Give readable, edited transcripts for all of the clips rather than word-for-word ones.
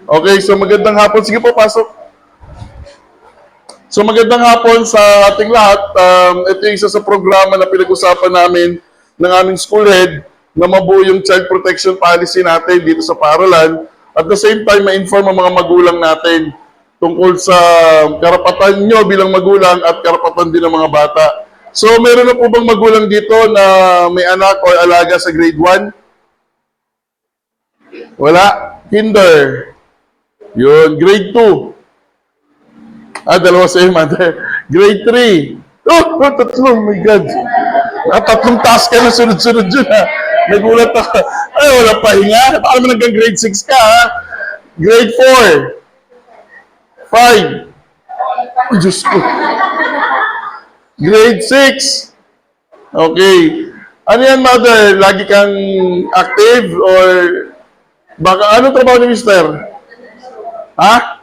Okay, so magandang hapon. Sige po, pasok. So magandang hapon sa ating lahat. Ito yung isa sa programa na pinag-usapan namin ng aming school head na mabuo yung child protection policy natin dito sa paaralan. At the same time, ma-inform ang mga magulang natin tungkol sa karapatan nyo bilang magulang at karapatan din ng mga bata. So meron na po bang magulang dito na may anak o alaga sa grade 1? Wala? Kinder? Yun, grade 2. Dalawa sa mother. Grade 3. Oh, tatlo. Oh my God. Tatlong task ka na sunod-sunod yun, ha. Nagulat ako. Ay, wala pahinga. Baka naman hanggang grade 6 ka, ha. Grade 4. 5. Oh, Diyos ko. Grade 6. Okay. Ano yan, mother? Lagi kang active or baka ano trabaho ni mister? Ha?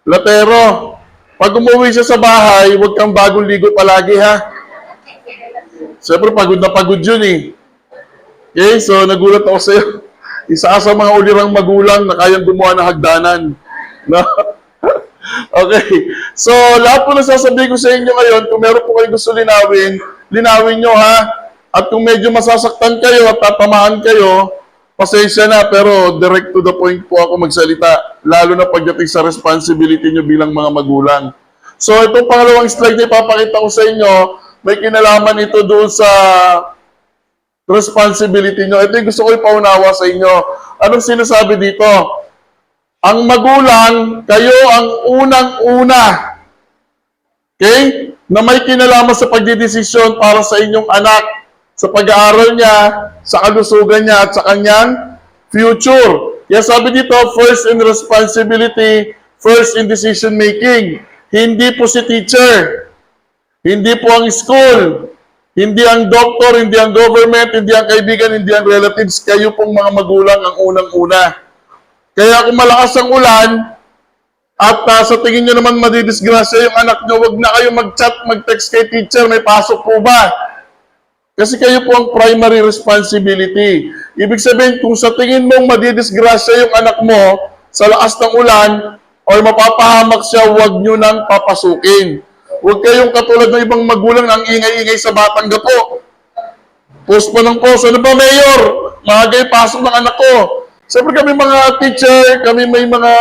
Latero. Pag umuwi siya sa bahay, huwag kang bagong ligo palagi, ha? Siyempre, pagod na pagod yun, eh. Okay, so nagulat ako sa'yo. Isa sa mga ulirang magulang na kayang gumawa ng hagdanan. No? Okay. So, lahat po na sasabihin ko sa inyo ngayon, kung meron po kayo gusto linawin, linawin nyo, ha? At kung medyo masasaktan kayo at tatamaan kayo, pasensya na, pero direct to the point po ako magsalita, lalo na pagdating sa responsibility nyo bilang mga magulang. So, itong pangalawang slide na ipapakita ko sa inyo, may kinalaman ito doon sa responsibility nyo. Ito yung gusto ko ipaunawa sa inyo. Anong sinasabi dito? Ang magulang, kayo ang unang-una, okay, na may kinalaman sa pagdidesisyon para sa inyong anak, sa pag-aaral niya, sa kalusugan niya, at sa kanyang future. Kaya sabi dito, first in responsibility, first in decision making. Hindi po si teacher, hindi po ang school, hindi ang doktor, hindi ang government, hindi ang kaibigan, hindi ang relatives. Kayo pong mga magulang ang unang-una. Kaya kung malakas ang ulan, at sa tingin nyo naman madidisgrasya yung anak nyo, wag na kayo mag-chat, mag-text kay teacher, may pasok po ba? Kasi kayo po ang primary responsibility. Ibig sabihin, kung sa tingin mong madidisgrasya yung anak mo sa lakas ng ulan or mapapahamak siya, huwag nyo nang papasukin. Huwag kayong katulad ng ibang magulang na ang ingay-ingay sa batang gapo. Post pa ng post. Ano ba, Mayor? Magay pasok ng anak ko. Siyempre kami mga teacher, kami may mga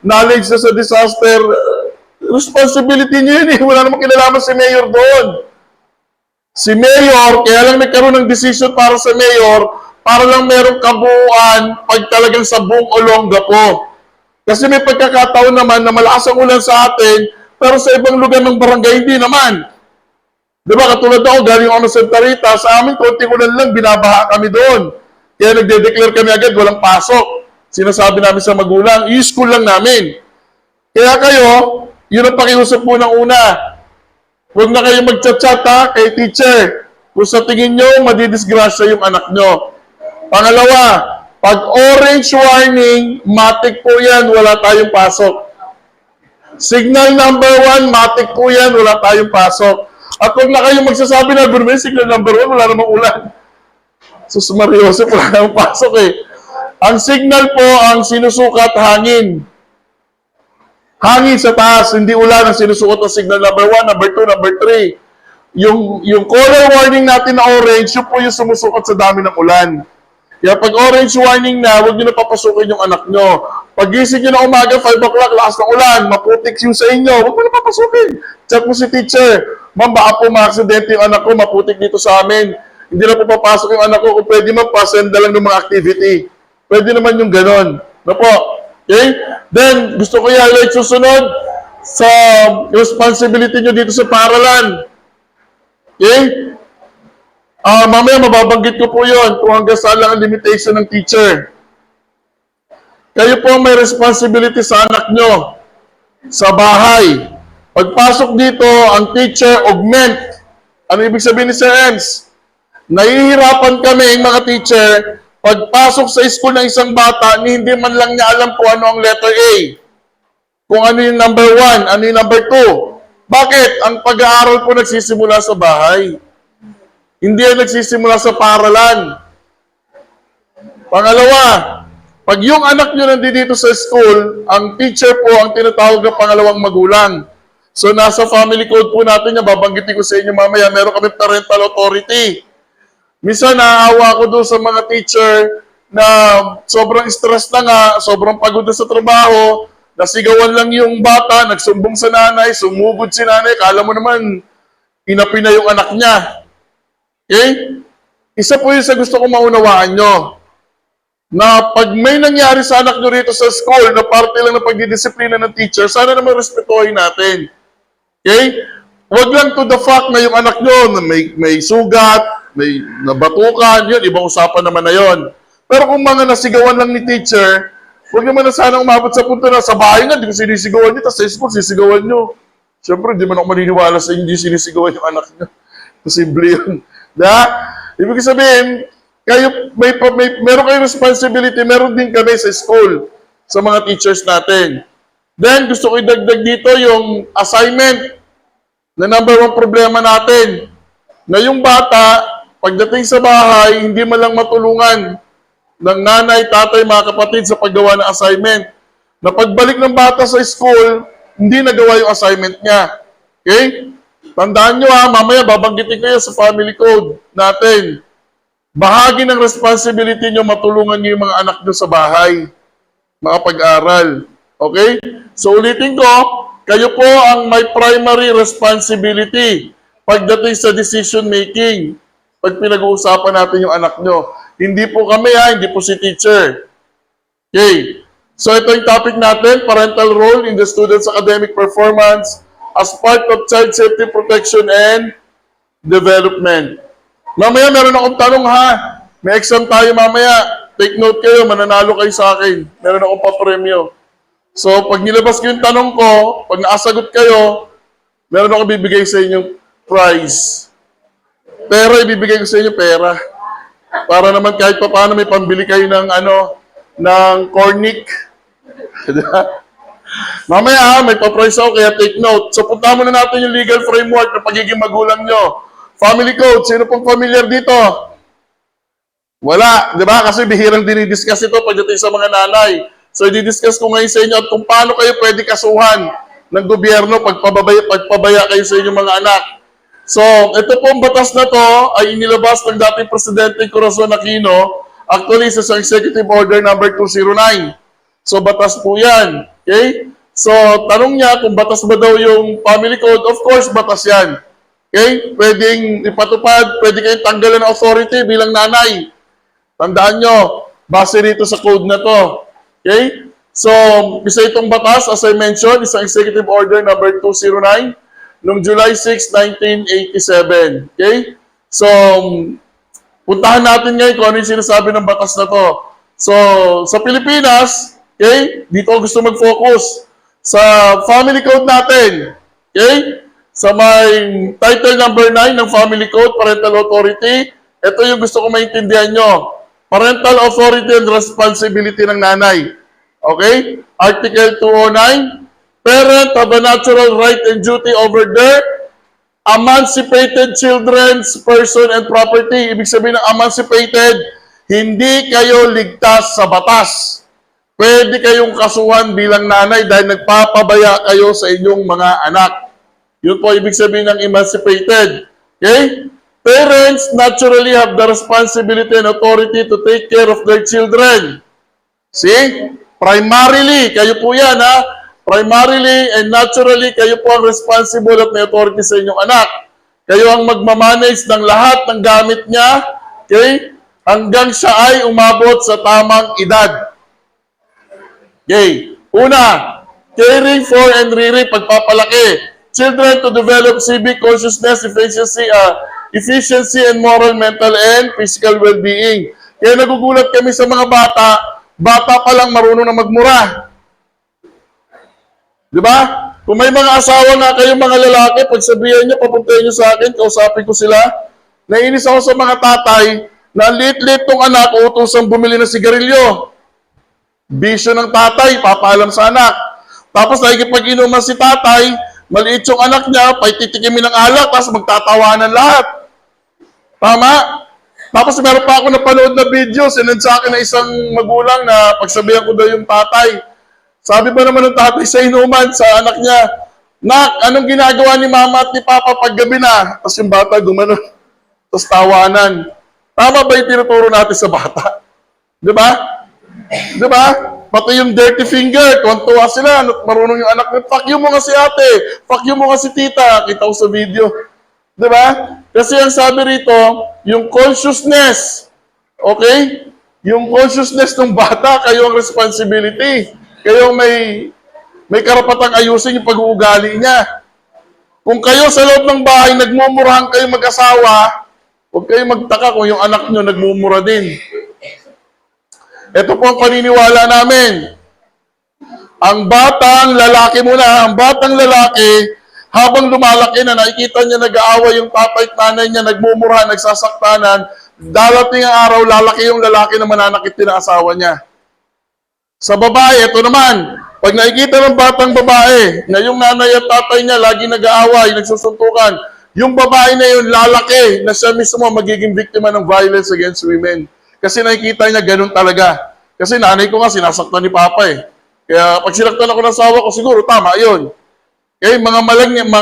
knowledge na sa disaster. Responsibility nyo yun, eh. Wala namang kinalaman si Mayor doon. Si Mayor, kaya lang nagkaroon ng decision para sa Mayor, para lang merong kabuuan pag talagang sa buong Olongapo. Kasi may pagkakataon naman na malakas ang ulan sa atin, pero sa ibang lugar ng barangay, hindi naman. Diba, katulad ako, galing ako ng Santa Rita, sa amin, konting ulan lang, binabaha kami doon. Kaya nagde-declare kami agad, walang pasok. Sinasabi namin sa magulang, i-school lang namin. Kaya kayo, yun ang pakiusap po ng una. Huwag na kayo mag-chat-chat, ha, kay teacher. Kung sa tingin nyo, madidisgrasya yung anak nyo. Pangalawa, pag orange warning, matik po yan, wala tayong pasok. Signal number 1, matik po yan, wala tayong pasok. At huwag na kayo magsasabi na, may signal number 1, wala namang ulan. Sus Mariosep, wala namang pasok, eh. Ang signal po, ang sinusukat, hangin. Hangin sa taas, hindi ulan ang sinusuot ng signal number 1, number 2, number 3. Yung color warning natin na orange, yun po yung sumusuot sa dami ng ulan. Kaya pag orange warning na, huwag nyo na papasukin yung anak nyo. Pag gising nyo na umaga, 5 o'clock, lakas ng ulan, maputik yung sa inyo, huwag mo na papasukin. Chat mo si teacher, ma'am, baka po ma-aksidente yung anak ko, maputik dito sa amin. Hindi na po papasok yung anak ko, kung pwede magpasenda lang ng mga activity. Pwede naman yung ganon. Na po. Okay? Then, gusto ko i-highlight susunod sa responsibility nyo dito sa paaralan. Okay? Mamaya mababanggit ko po yun kung hanggang saan lang ang limitation ng teacher. Kayo po may responsibility sa anak nyo sa bahay. Pagpasok dito, ang teacher augment. Ano ibig sabihin ni Sir Ems? Nahihirapan kami, mga teacher, pagpasok sa school ng isang bata, hindi man lang niya alam kung ano ang letter A. Kung ano yung number 1, ano yung number 2. Bakit? Ang pag-aaral po nagsisimula sa bahay. Hindi yan nagsisimula sa paaralan. Pangalawa, Pag yung anak nyo nandito sa school, ang teacher po ang tinatawag na pangalawang magulang. So nasa family code po natin yan, babanggitin ko sa inyo mamaya, meron kami parental authority. Minsan naaawa ako doon sa mga teacher na sobrang stress na nga, sobrang pagod na sa trabaho, nasigawan lang yung bata, nagsumbong sa nanay, sumugod si nanay, kala mo naman, inapi na yung anak niya. Okay? Isa po yun sa gusto kong maunawaan nyo. Na pag may nangyari sa anak nyo rito sa school na parte lang ng pagdidisiplina ng teacher, sana naman respetuhin natin. Okay? Huwag lang to the fact na yung anak nyo na may sugat, may nabatukan, yun, ibang usapan naman na yun. Pero kung mga nasigawan lang ni teacher, huwag naman na sana umabot sa punto na sa bahay nga, di ko sinisigawan nyo, tapos sa school, sisigawan nyo. Siyempre, di man ako maniniwala sa hindi sinisigawan yung anak nyo. Posible yun. Ibig sabihin, kayo, meron kayong responsibility, meron din kami sa school, sa mga teachers natin. Then, gusto ko idagdag dito yung assignment na number one problema natin. Na yung bata, pagdating sa bahay, hindi man lang matulungan ng nanay, tatay, mga kapatid sa paggawa ng assignment. Na pagbalik ng bata sa school, hindi nagawa yung assignment niya. Okay? Tandaan nyo mamaya babanggitin ko yan sa family code natin. Bahagi ng responsibility nyo, matulungan nyo yung mga anak nyo sa bahay. Makapag-aral. Okay? So ulitin ko, kayo po ang may primary responsibility pagdating sa decision making. Pag pinag-uusapan natin yung anak nyo. Hindi po kami hindi po si teacher. Okay. So ito yung topic natin, parental role in the student's academic performance as part of child safety protection and development. Mamaya meron akong tanong May exam tayo mamaya. Take note kayo, mananalo kayo sa akin. Meron akong papremyo. So pag nilabas ko yung tanong ko, pag nakasagot kayo, meron akong bibigay sa inyong prize. Pera, ibibigay ko sa inyo pera. Para naman kahit pa paano may pambili kayo ng ng cornic. Mamaya may pa-prize ako, kaya take note. So punta muna natin yung legal framework ng pagiging magulang nyo. Family code, sino pong familiar dito? Wala, di ba? Kasi bihirang dinidiscuss ito pagdating sa mga nanay. So i-discuss ko ngayon sa inyo at kung paano kayo pwede kasuhan ng gobyerno pagpabaya kayo sa inyong mga anak. So, ito pong batas na to ay inilabas ng dating Presidente Corazon Aquino, actually sa Executive Order number 209. So, batas po yan. Okay? So, tanong niya kung batas ba daw yung family code. Of course, batas yan. Okay? Pwedeng ipatupad, pwede kayong tanggalan ng authority bilang nanay. Tandaan nyo, base rito sa code na to. Okay? So, isa itong batas, as I mentioned, isang Executive Order number 209 noong July 6, 1987. Okay? So, puntahan natin ngayon kung ano yung sinasabi ng batas na to. So, sa Pilipinas, okay, dito ako gusto mag-focus sa family code natin. Okay? Sa may title number 9 ng Family Code, Parental Authority, ito yung gusto ko maintindihan nyo. Parental Authority and Responsibility ng nanay. Okay? Article 209, parent have a natural right and duty over their emancipated children's person and property. Ibig sabihin ng emancipated, hindi kayo ligtas sa batas. Pwede kayong kasuhan bilang nanay dahil nagpapabaya kayo sa inyong mga anak. Yun po ibig sabihin ng emancipated. Okay? Parents naturally have the responsibility and authority to take care of their children. See? Primarily, kayo po yan Primarily and naturally, kayo po ang responsible at may authority sa inyong anak. Kayo ang magmamanage ng lahat ng gamit niya, okay? Hanggang siya ay umabot sa tamang edad. Okay. Una, caring for and rearing, pagpapalaki. Children to develop civic consciousness, efficiency and moral, mental, and physical well-being. Kaya nagugulat kami sa mga bata pa lang marunong na magmura. Di ba? Kung may mga asawa nga kayong mga lalaki, pagsabihan nyo, papuntahin nyo sa akin, kausapin ko sila. Nainis ako sa mga tatay na lit-lit tong anak, utosang bumili ng sigarilyo. Bisyo ng tatay, papaalam sa anak. Tapos nakikipag-inuman si tatay, maliit yung anak niya, paititikimin ng alak, tapos magtatawanan lahat. Tama? Tapos meron pa ako napanood na video, sinend sa akin na isang magulang na pagsabihan ko daw yung tatay. Sabi ba naman ng tatay sa inuman, sa anak niya, "Nak, anong ginagawa ni mama at ni papa pag gabi na?" Tapos yung bata gumanon. Tapos tawanan. Tama ba yung tinuturo natin sa bata? Di ba? Di ba? Pati yung dirty finger, tuwan-tuwa sila, marunong yung anak niya, "Fuck you mo nga si ate, fuck you mo nga si tita." Kita ko sa video. Di ba? Kasi ang sabi rito, yung consciousness, okay? Yung consciousness ng bata, kayo ang responsibility. Kayo may karapatang ayusin yung pag-uugali niya. Kung kayo sa loob ng bahay, nagmumurahan kayo mag-asawa, huwag kayo magtaka kung yung anak nyo nagmumura din. Ito po ang paniniwala namin. Ang batang lalaki muna, ang batang lalaki, habang lumalaki na nakikita niya nag-aaway yung tatay at nanay niya, nagmumura, nagsasaktanan, darating ang araw, lalaki yung lalaki na mananakit din ang asawa niya. Sa babae, ito naman, pag nakikita ng batang babae na yung nanay at tatay niya lagi nag-aaway, nagsusuntukan, yung babae na yun, lalaki, na siya mismo magiging biktima ng violence against women. Kasi nakikita niya ganun talaga. Kasi nanay ko nga, sinasaktan ni papa eh. Kaya pag sinaktan ako ng asawa ko, siguro tama yun. Okay, mga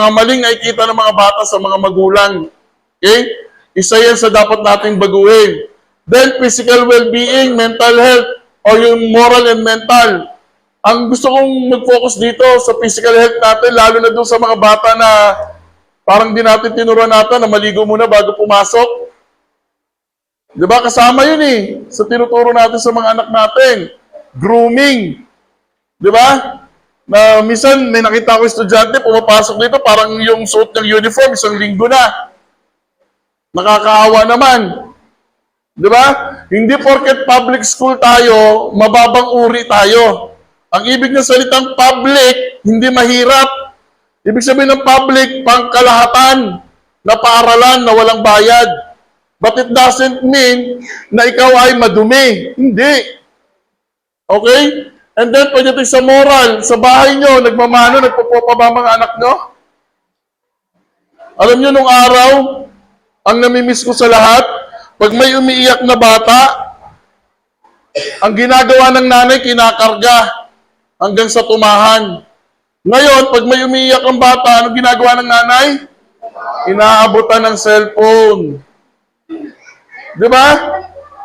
maling nakikita ng mga bata sa mga magulang. Okay? Isa yan sa dapat nating baguhin. Then, physical well-being, mental health, o yung moral and mental. Ang gusto kong mag-focus dito sa physical health natin, lalo na doon sa mga bata na parang di natin tinuruan natin na maligo muna bago pumasok. Di ba? Kasama yun eh, sa tinuturo natin sa mga anak natin. Grooming. Di ba? Na minsan may nakita ko estudyante, pumapasok dito, parang yung suot ng uniform, isang linggo na. Nakakaawa naman. Di ba? Hindi porket public school tayo, mababang uri tayo. Ang ibig ng salitang public, hindi mahirap. Ibig sabihin ng public, pangkalahatan, na paaralan na walang bayad. But it doesn't mean na ikaw ay madumi. Hindi. Okay? And then, pagdating sa moral, sa bahay nyo, nagmamano, nagpopopa ba mga anak nyo? Alam nyo, nung araw, ang namimiss ko sa lahat, pag may umiiyak na bata, ang ginagawa ng nanay, kinakarga hanggang sa tumahan. Ngayon, pag may umiiyak ang bata, ano ginagawa ng nanay? Inaabutan ng cellphone. Di ba?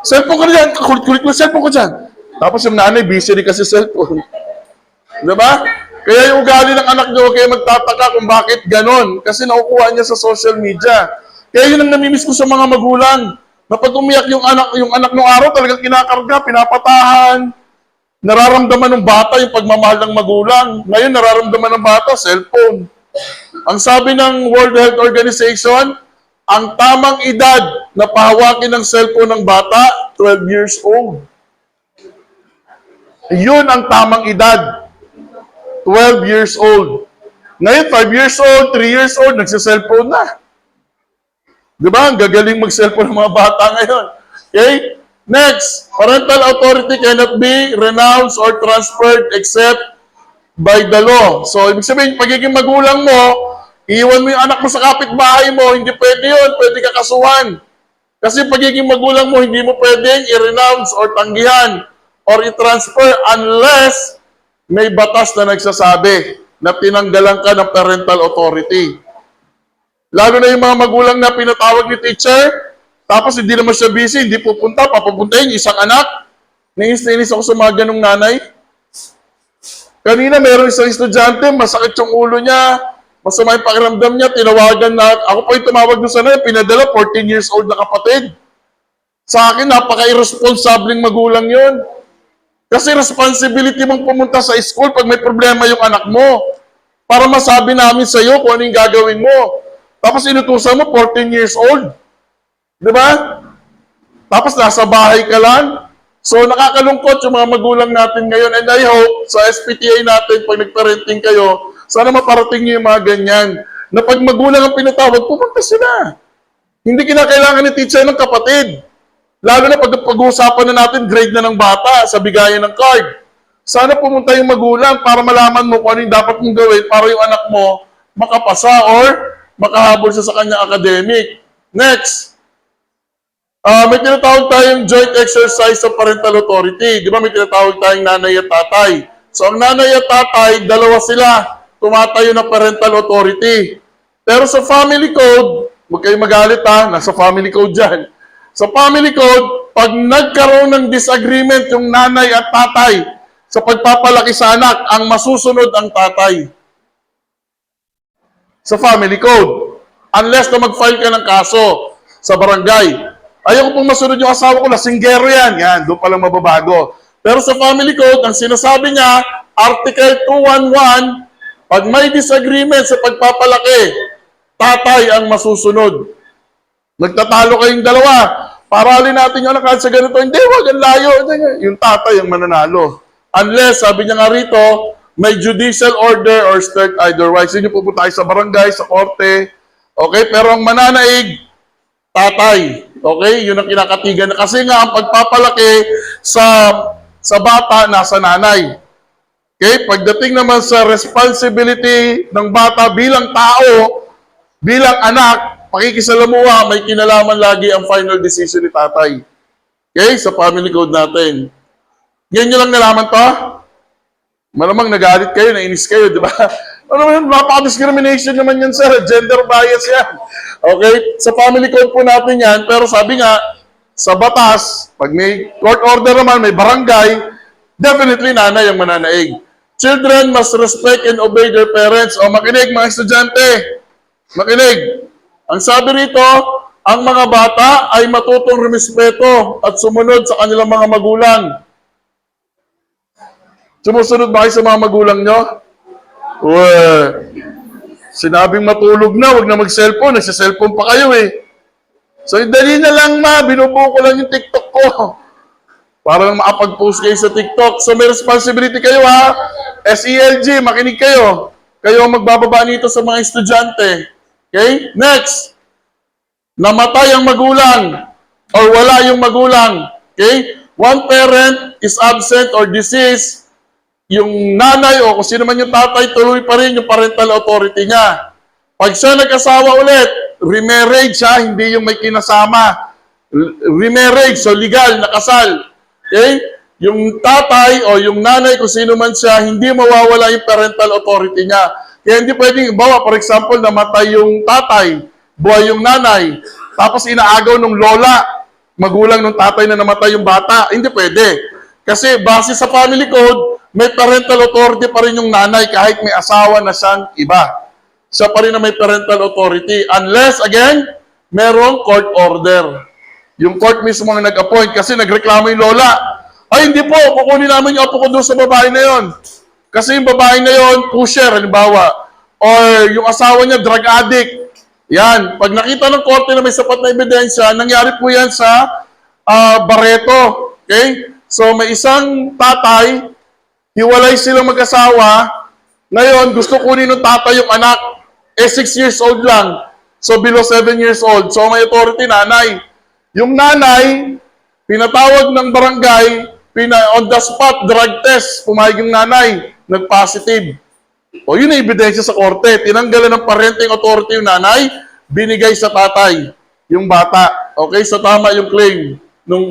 Cellphone ko na dyan, kulit-kulit mo cellphone ko dyan. Tapos yung nanay, busy rin kasi cellphone. Di ba? Kaya yung ugali ng anak nyo, kaya magtataka kung bakit ganon. Kasi nakukuha niya sa social media. Kaya yun ang namimiss ko sa mga magulang. Na pag umiyak yung anak ng araw, talagang kinakarga, pinapatahan. Nararamdaman ng bata yung pagmamahal ng magulang. Ngayon, nararamdaman ng bata, cellphone. Ang sabi ng World Health Organization, ang tamang edad na pahawakin ng cellphone ng bata, 12 years old. Yun ang tamang edad. 12 years old. Ngayon, 5 years old, 3 years old, nagsiselfone na. Di ba? Ang gagaling mag-cellphone ng mga bata ngayon. Okay? Next, parental authority cannot be renounced or transferred except by the law. So, ibig sabihin, pagiging magulang mo, iwan mo yung anak mo sa kapitbahay mo, hindi pwede yun, pwede ka kasuhan. Kasi pagiging magulang mo, hindi mo pwedeng i-renounce or tanggihan or i-transfer unless may batas na nagsasabi na tinanggalan ka ng parental authority. Lalo na yung mga magulang na pinatawag ni teacher, tapos hindi naman siya busy, hindi pupunta, papapuntahin yung isang anak. Nainis ako sa mga ganong nanay. Kanina meron isang estudyante, masakit yung ulo niya, masama yung pakiramdam niya, tinawagan na, ako pa yung tumawag doon sa nanay, pinadala, 14 years old na kapatid. Sa akin, napaka-irresponsableng magulang yon. Kasi responsibility mong pumunta sa school pag may problema yung anak mo. Para masabi namin sa iyo kung ano yung gagawin mo. Tapos inutusan mo, 14 years old. Di ba? Tapos nasa bahay ka lang. So nakakalungkot yung mga magulang natin ngayon. And I hope sa SPTA natin, pag nagparenting kayo, sana maparating niyo yung mga ganyan. Na pag magulang ang pinatawag, pumunta sila. Hindi kinakailangan ni teacher ng kapatid. Lalo na pag-uusapan na natin, grade na ng bata sa bigayan ng card. Sana pumunta yung magulang para malaman mo kung ano yung dapat mong gawin para yung anak mo makapasa or makahabol siya sa kanyang academic. Next. May tinatawag tayong joint exercise of parental authority. Di ba may tinatawag tayong nanay at tatay? So ang nanay at tatay, dalawa sila, tumatayo ng parental authority. Pero sa family code, huwag kayong magalit ha, nasa family code dyan. Sa family code, pag nagkaroon ng disagreement yung nanay at tatay sa pagpapalaki sa anak, ang masusunod ang tatay. Sa family code. Unless na mag-file ka ng kaso sa barangay. Ayoko pong masunod yung asawa ko, lasinggero yan. Yan, doon palang mababago. Pero sa family code, ang sinasabi niya, Article 211, pag may disagreement sa pagpapalaki, tatay ang masusunod. Nagtatalo kayong dalawa. Paralin natin yung anak sa ganito. Hindi, wag ang layo. Yung tatay ang mananalo. Unless, sabi niya nga rito, may judicial order or strict otherwise. Yun yung pupunta tayo sa barangay, sa korte. Okay? Pero ang mananaig, tatay. Okay? Yun ang kinakatigan. Kasi nga, ang pagpapalaki sa bata, nasa nanay. Okay? Pagdating naman sa responsibility ng bata bilang tao, bilang anak, pakikisalamuha, may kinalaman lagi ang final decision ni tatay. Okay? Sa family code natin. Ngayon nyo lang nalaman to? Malamang nagalit kayo, nainis kayo, di ba? Ano yun? Mapaka-discrimination naman yan, sir. Gender bias yan. Okay? Sa family code po natin yan, pero sabi nga, sa batas, pag may court order naman, may barangay, definitely nanay ang mananaig. Children must respect and obey their parents. O makinig, mga estudyante. Makinig. Ang sabi rito, ang mga bata ay matutong rumispeto at sumunod sa kanilang mga magulang. Sumusunod ba kayo sa mga magulang nyo? Sinabing matulog na, wag na mag-cellphone. Nagsa-cellphone pa kayo eh. So, dali na lang ma, binubuo ko lang yung TikTok ko. Para lang makapag-post kayo sa TikTok. So, may responsibility kayo ha. SELG, makinig kayo. Kayo ang magbababa nito sa mga estudyante. Okay? Next. Namatay ang magulang or wala yung magulang. Okay? One parent is absent or deceased. Yung nanay o kung sino man yung tatay, tuloy pa rin yung parental authority niya. Pag siya nag-asawa ulit, remarriage siya, hindi yung may kinasama. Remarriage, so legal, nakasal. Okay? Yung tatay o yung nanay, kung sino man siya, hindi mawawala yung parental authority niya. Kaya hindi pwedeng, bawa, for example, namatay yung tatay, buhay yung nanay, tapos inaagaw ng lola, magulang ng tatay na namatay yung bata. Hindi pwede. Kasi base sa family code, may parental authority pa rin yung nanay kahit may asawa na siyang iba. Siya pa rin na may parental authority. Unless, again, merong court order. Yung court mismo ang nag-appoint kasi nagreklamo yung lola. Ay, hindi po, kukunin namin yung apo ko doon sa babae na yon. Kasi yung babae na yon, pusher, halimbawa. Or yung asawa niya, drug addict. Yan. Pag nakita ng korte na may sapat na ebidensya, nangyari po yan sa Barreto. Okay? So, may isang tatay, hiwalay silang mag-asawa. Ngayon, gusto kunin ng tatay yung anak. 6 years old lang. So, below 7 years old. So, may authority, nanay. Yung nanay, pinatawag ng barangay, on the spot, drug test. Pumayag yung nanay. Nag-positive. O, yun ang ebidensya sa korte. Tinanggalan ng parenting authority yung nanay, binigay sa tatay. Yung bata. Okay? So, tama yung claim ng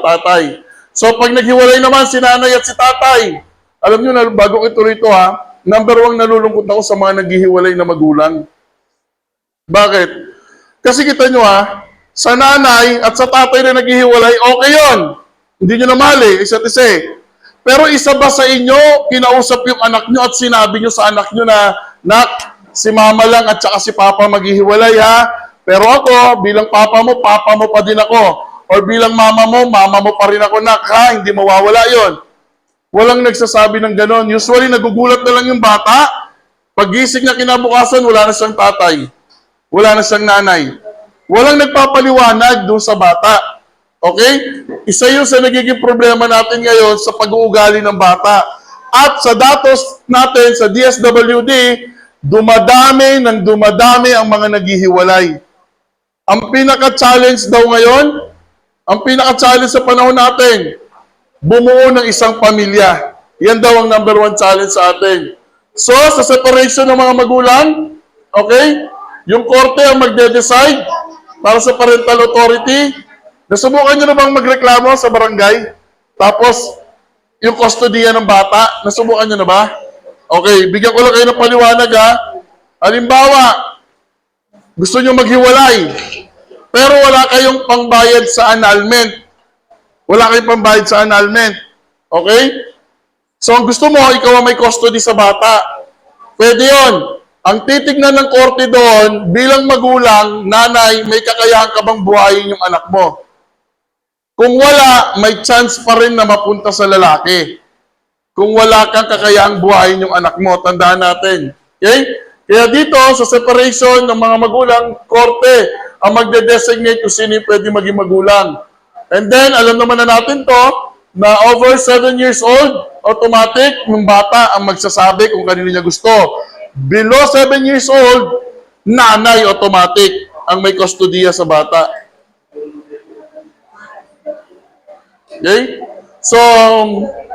tatay. So, pag naghiwalay naman si nanay at si tatay, alam nyo na, bago ituloy ito ha, number 1 nalulungkot ako sa mga naghihiwalay na magulang. Bakit? Kasi kita nyo ha, sa nanay at sa tatay na naghihiwalay, okay yun. Hindi nyo na mali, isa't isa eh. Pero isa ba sa inyo, kinausap yung anak nyo at sinabi nyo sa anak nyo na, nak, si mama lang at saka si papa maghihiwalay ha. Pero ako, bilang papa mo pa din ako. Or bilang mama mo pa rin ako, nak ha, hindi mawawala yon. Walang nagsasabi ng ganon. Usually, nagugulat na lang yung bata. Pag-gising niya kinabukasan, wala na siyang tatay. Wala na siyang nanay. Walang nagpapaliwanag doon sa bata. Okay? Isa yun sa nagiging problema natin ngayon sa pag-uugali ng bata. At sa datos natin, sa DSWD, dumadami ang mga naghihiwalay. Ang pinaka-challenge daw ngayon, ang pinaka-challenge sa panahon natin, bumuo ng isang pamilya. Yan daw ang number 1 challenge sa atin. So, sa separation ng mga magulang, okay, yung korte ang magde-decide para sa parental authority. Nasubukan nyo na bang magreklamo sa barangay? Tapos, yung kustodiya ng bata, nasubukan nyo na ba? Okay, bigyan ko lang kayo ng paliwanag ha. Halimbawa, gusto nyo maghiwalay, pero wala kayong pangbayad sa annulment. Wala kayong pangbayad sa annulment. Okay? So, ang gusto mo, ikaw ang may custody sa bata. Pwede yon. Ang titignan ng korte doon, bilang magulang, nanay, may kakayahan ka bang buhayin yung anak mo? Kung wala, may chance pa rin na mapunta sa lalaki. Kung wala kang kakayahang buhayin yung anak mo, tandaan natin. Okay? Kaya dito, sa separation ng mga magulang, korte ang magde-designate kung sino yung pwede maging magulang. And then, alam naman na natin to, na over 7 years old, automatic, yung bata ang magsasabi kung kanino niya gusto. Below 7 years old, nanay automatic ang may kustodiya sa bata. Okay? So,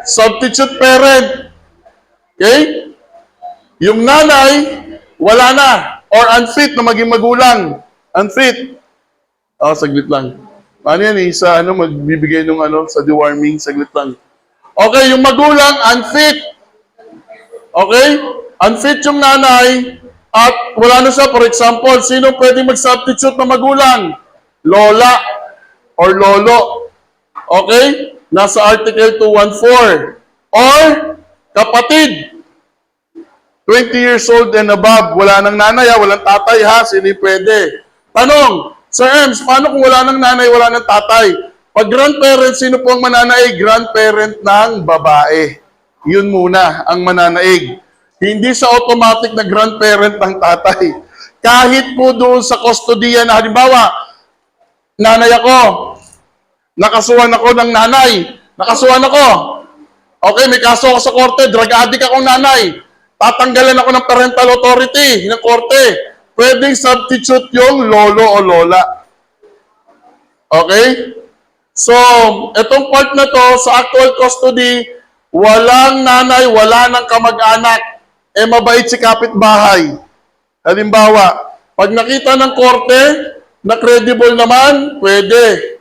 substitute parent. Okay? Yung nanay, wala na. Or unfit na maging magulang. Unfit. Saglit lang. Ano yan eh? Sa magbibigay nung sa deworming. Saglit lang. Okay, yung magulang, unfit. Okay? Unfit yung nanay. At wala na siya. For example, sino pwede mag-substitute na magulang? Lola or lolo. Okay? Nasa Article 214. Or kapatid. 20 years old and above. Wala nang nanay ha, walang tatay ha. Sino pwede? Tanong, Sir Ems, paano kung wala nang nanay, wala nang tatay? Pag grandparent, sino po ang mananaig? Grandparent ng babae. Yun muna ang mananaig. Hindi sa automatic na grandparent ng tatay. Kahit po doon sa kustodiya na halimbawa, nanay ako, nakasuhan ako ng nanay. Nakasuhan ako. Okay, may kaso ako sa korte. Drug addict akong nanay. Tatanggalan ako ng parental authority ng korte. Pwedeng substitute yung lolo o lola. Okay? So, itong part na to, sa actual custody, walang nanay, wala nang kamag-anak. Mabait si kapitbahay. Halimbawa, pag nakita ng korte na credible naman, pwede.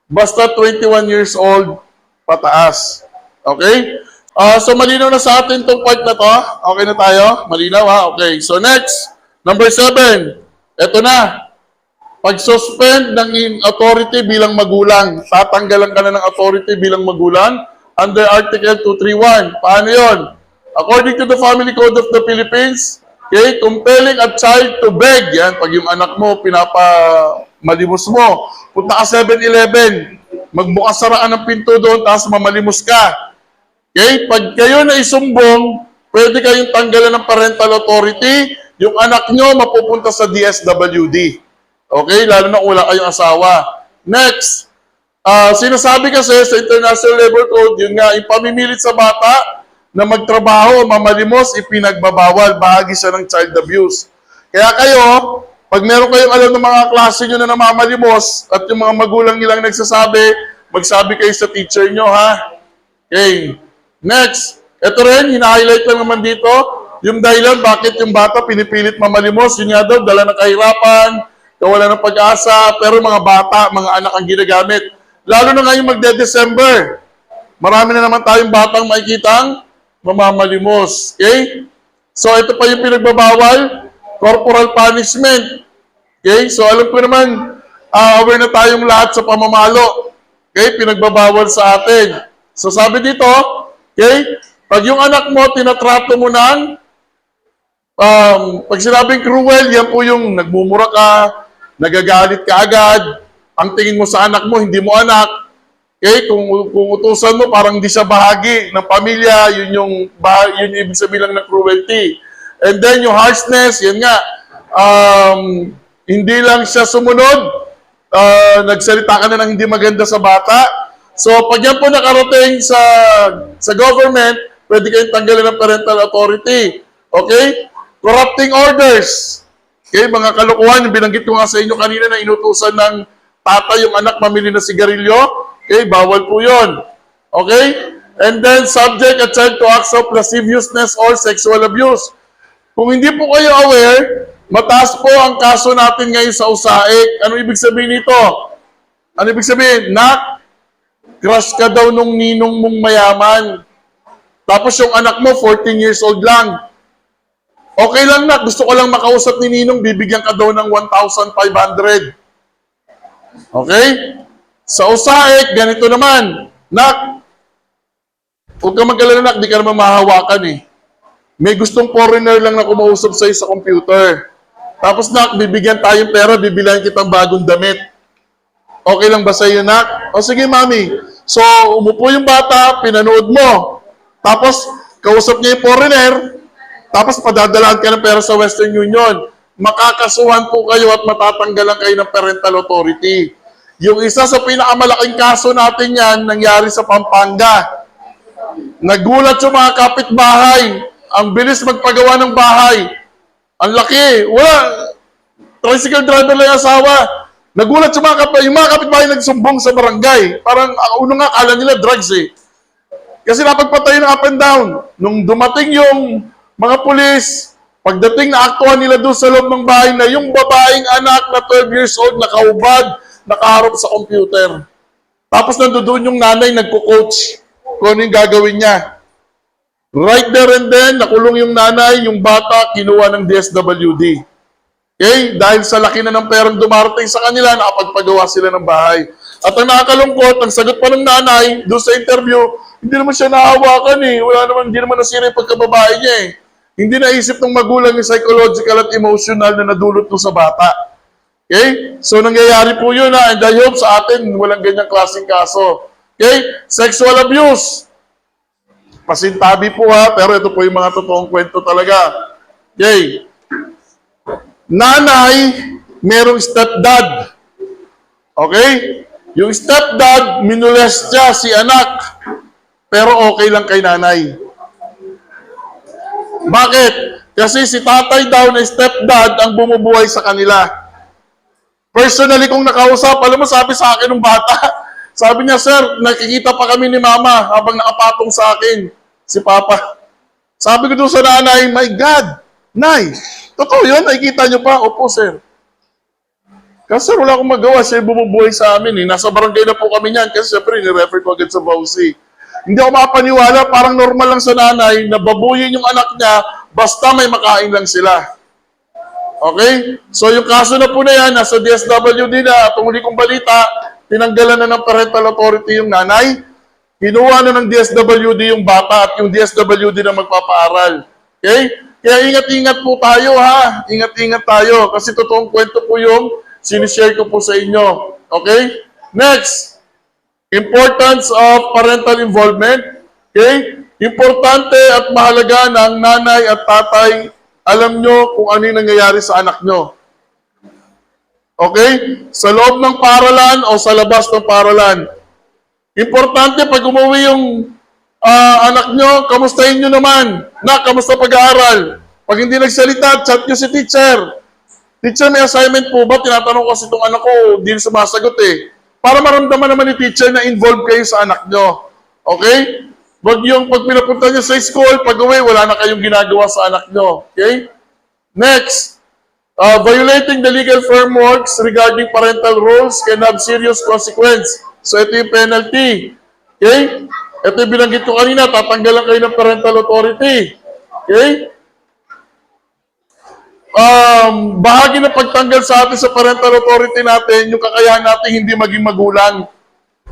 Basta 21 years old, pataas. Okay? So, malinaw na sa atin itong part na to. Okay na tayo? Malinaw ha? Okay. So, next. Number 7. Ito na. Pag-suspend ng authority bilang magulang. Tatanggalan ka na ng authority bilang magulang under Article 231. Paano yon? According to the Family Code of the Philippines, okay, compelling a child to beg. Yan, pag yung anak mo, pinapamalimos mo. Punta ka 7-Eleven. Magbukas saraan ng pinto doon, tapos mamalimos ka. Okay? Pag kayo na isumbong, pwede kayong tanggalan ng parental authority, yung anak nyo mapupunta sa DSWD. Okay? Lalo na kung wala kayong asawa. Next, sinasabi kasi sa International Labor Code, yun nga, yung pamimilit sa bata na magtrabaho o mamalimos, ipinagbabawal. Bahagi siya ng child abuse. Kaya kayo, pag meron kayong alam ng mga klase nyo na namamalimos at yung mga magulang nilang nagsasabi, magsabi kayo sa teacher nyo, ha? Okay. Next, ito rin, hina-highlight lang naman dito, yung dahilan bakit yung bata pinipilit mamalimos, yun nga daw, dala ng kahirapan, kawalan ng pag-asa, pero mga bata, mga anak ang ginagamit. Lalo na ngayon magde-December, marami na naman tayong batang makikitang mamamalimos. Okay? So, ito pa yung pinagbabawal, corporal punishment. Okay? So, alam ko naman, aware na tayong lahat sa pamamalo. Okay? Pinagbabawal sa atin. So, sabi dito, okay? Pag yung anak mo, tinatrato mo ng, pag sinabing cruel, yan po yung nagmumura ka, nagagalit ka agad, ang tingin mo sa anak mo, hindi mo anak. Okay? Kung utusan mo, parang hindi siya bahagi ng pamilya, yun yung ibig sabihin lang ng cruelty. And then yung harshness, yan nga, hindi lang siya sumunod, nagsalita ka na ng hindi maganda sa bata. So, pag yan po nakarating sa government, pwede kayong tanggalin ng parental authority. Okay? Corrupting orders. Okay? Mga kalokohan, yung binanggit ko nga sa inyo kanina na inutusan ng tatay yung anak mamili na sigarilyo. Okay? Bawal po yun. Okay? And then, subject a child to acts of lasciviousness or sexual abuse. Kung hindi po kayo aware, mataas po ang kaso natin ngayon sa USAIC. Ano ibig sabihin nito? Ano ibig sabihin? Nak, crush ka daw nung ninong mong mayaman. Tapos yung anak mo, 14 years old lang. Okay lang, nak. Gusto ko lang makausap ni ninong, bibigyan ka daw ng 1,500. Okay? Sa usaik, ganito naman. Nak, huwag ka mag-alala, nak. Di ka naman mahawakan eh. May gustong foreigner lang na kumausap sa'yo sa computer. Tapos, nak, bibigyan tayong pera, bibilihan kitang bagong damit. Okay lang ba sa'yo, nak? O sige, mami. So, umupo yung bata, pinanood mo. Tapos, kausap niya yung foreigner, tapos padadalaan ka ng pera sa Western Union. Makakasuhan po kayo at matatanggalan kayo ng parental authority. Yung isa sa pinakamalaking kaso natin yan, nangyari sa Pampanga. Nagulat yung mga kapitbahay. Ang bilis magpagawa ng bahay. Ang laki. Wala. Tricycle driver lang yung asawa. Nagulat yung mga kapitbahay nagsumbong sa barangay. Parang, uno nga, kala nila drugs eh. Kasi napagpatay ng up and down. Nung dumating yung mga pulis, pagdating na aktuhan nila doon sa loob ng bahay na yung babaeng anak na 12 years old, nakaubad, nakaharap sa computer. Tapos nandoon yung nanay nagko-coach kung ano yung gagawin niya. Right there and then, nakulong yung nanay, yung bata, kinuha ng DSWD. Okay? Dahil sa laki na ng perang dumarating sa kanila, nakapagpagawa sila ng bahay. At ang nakakalungkot, ang sagot pa ng nanay, doon sa interview, hindi naman siya nahawakan eh. Hindi naman nasira yung pagkababae niya eh. Hindi naisip ng magulang yung psychological at emotional na nadulot to sa bata. Okay? So, nangyayari po yun and I hope sa atin, walang ganyang klaseng kaso. Okay? Sexual abuse. Pasintabi po pero ito po yung mga totoong kwento talaga. Okay? Nanay, merong stepdad. Okay? Yung stepdad, minulest siya si anak. Pero okay lang kay nanay. Bakit? Kasi si tatay daw na stepdad ang bumubuhay sa kanila. Personally, kung nakausap, alam mo, sabi sa akin ng bata, sabi niya, sir, nakikita pa kami ni mama habang nakapatong sa akin, si papa. Sabi ko doon sa nanay, my God, nay, totoo yun, nakikita niyo pa? Opo, sir. Kasi sir, wala akong magawa, siya bumubuhay sa amin. Nasa barangay na po kami niyan, kasi siyempre, ni-refer ko agad sa Bausi. Hindi ako mapaniwala, parang normal lang sa nanay na babuyin yung anak niya, basta may makain lang sila. Okay? So yung kaso na po na yan, nasa DSWD na, itong huli kong balita, tinanggalan na ng parental authority yung nanay, kinuha na ng DSWD yung bata at yung DSWD na magpapaaral. Okay? Kaya ingat-ingat po tayo ha. Ingat-ingat tayo kasi totoong kwento po yung sinishare ko po sa inyo. Okay? Next, importance of parental involvement. Okay? Importante at mahalaga ng nanay at tatay alam nyo kung ano yung nangyayari sa anak nyo. Okay? Sa loob ng paralan o sa labas ng paralan. Importante pag umuwi yung anak nyo, kamustahin nyo naman. Kamusta pag-aaral? Pag hindi nagsalita, chat nyo si teacher. Teacher, may assignment po ba? Tinatanong kasi itong anak ko, hindi sumasagot eh. Para maramdaman naman ni teacher na involved kayo sa anak nyo. Okay? Wag yung pag pinapunta nyo sa school, pag uwi, wala na kayong ginagawa sa anak nyo. Okay? Next, violating the legal frameworks regarding parental roles can have serious consequence. So, ito yung penalty. Okay? Ito yung binanggit ko kanina, tatanggalan kayo ng parental authority. Okay? Bahagi ng pagtanggal sa atin sa parental authority natin, yung kakayahan natin hindi maging magulang.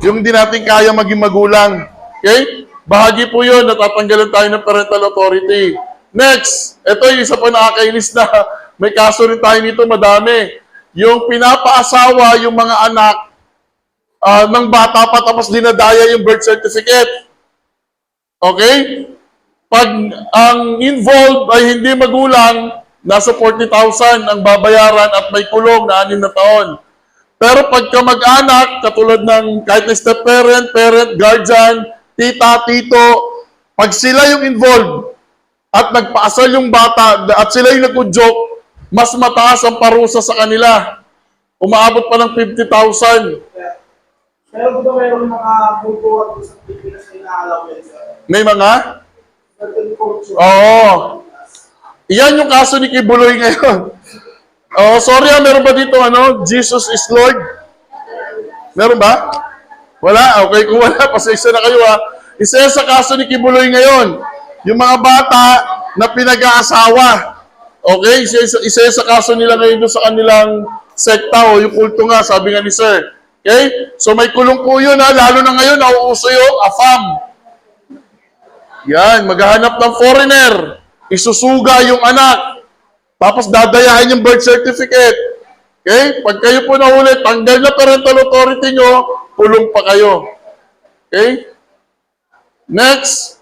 Yung hindi natin kaya maging magulang. Okay? Bahagi po yun, natatanggalan tayo ng parental authority. Next, ito yung isa pa nakakainis na may kaso rin tayo nito, madami. Yung pinapaasawa yung mga anak ng bata pa tapos dinadaya yung birth certificate. Okay? Pag ang involved ay hindi magulang, nasa 40,000 ang babayaran at may kulong na 6 na taon. Pero pagka mag-anak, katulad ng kahit na step parent, guardian, tita, tito, pag sila yung involved at nagpaasal yung bata at sila yung nag-joke, mas mataas ang parusa sa kanila. Umaabot pa ng 50,000. Pero ba mayroong mga bubuhat sa Pilipinas na inaalam yan, sir? May mga? Certain culture. Oo. Iyan yung kaso ni Kibuloy ngayon. Oh, sorry meron ba dito Jesus is Lord? Meron ba? Wala? Okay, kung wala, pasensya na kayo ha. Isa yan sa kaso ni Kibuloy ngayon. Yung mga bata na pinag-aasawa. Okay? Isa yan sa kaso nila ngayon doon sa kanilang sekta o yung kulto nga, sabi nga ni Sir. Okay? So may kulong po yun ha. Lalo na ngayon, nauuso yung AFAM. Yan, maghahanap ng foreigner. Isusuga yung anak. Tapos dadayahin yung birth certificate. Okay? Pag kayo po nahuli, tanggal na parental authority nyo, kulong pa kayo. Okay? Next.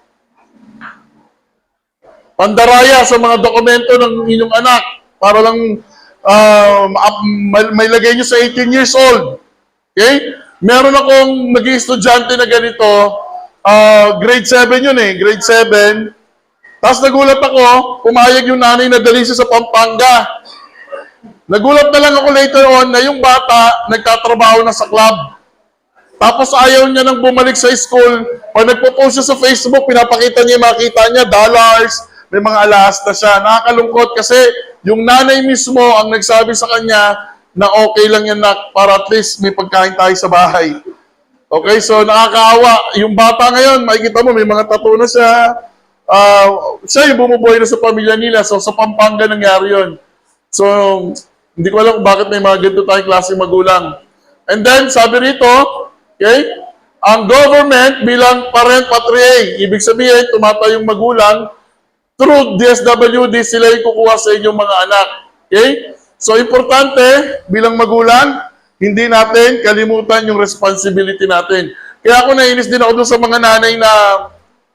Pandaraya sa mga dokumento ng inyong anak para lang may lagay nyo sa 18 years old. Okay? Meron akong naging estudyante na ganito, grade 7 yun eh, grade 7. Tapos nagulat ako, pumayag yung nanay na dalhin siya sa Pampanga. Nagulat na lang ako later on na yung bata nagtatrabaho na sa club. Tapos ayaw niya nang bumalik sa school. Pag nagpo-post siya sa Facebook, pinapakita niya, makita niya, dollars, may mga alahas na siya. Nakakalungkot kasi yung nanay mismo ang nagsabi sa kanya na okay lang yan nak, para at least may pagkain tayo sa bahay. Okay, so nakakaawa. Yung bata ngayon, makikita mo, may mga tattoo na siya. Siya yung bumubuhay na sa pamilya nila. So sa Pampanga nangyari yun. So, hindi ko alam kung bakit may mga ganito tayong klaseng magulang. And then, sabi rito, okay, ang government bilang parent patriae, ibig sabihin, tumatay yung magulang, through DSWD, sila yung kukuha sa inyong mga anak. Okay? So, importante, bilang magulang, hindi natin kalimutan yung responsibility natin. Kaya ako nainis din ako dun sa mga nanay na,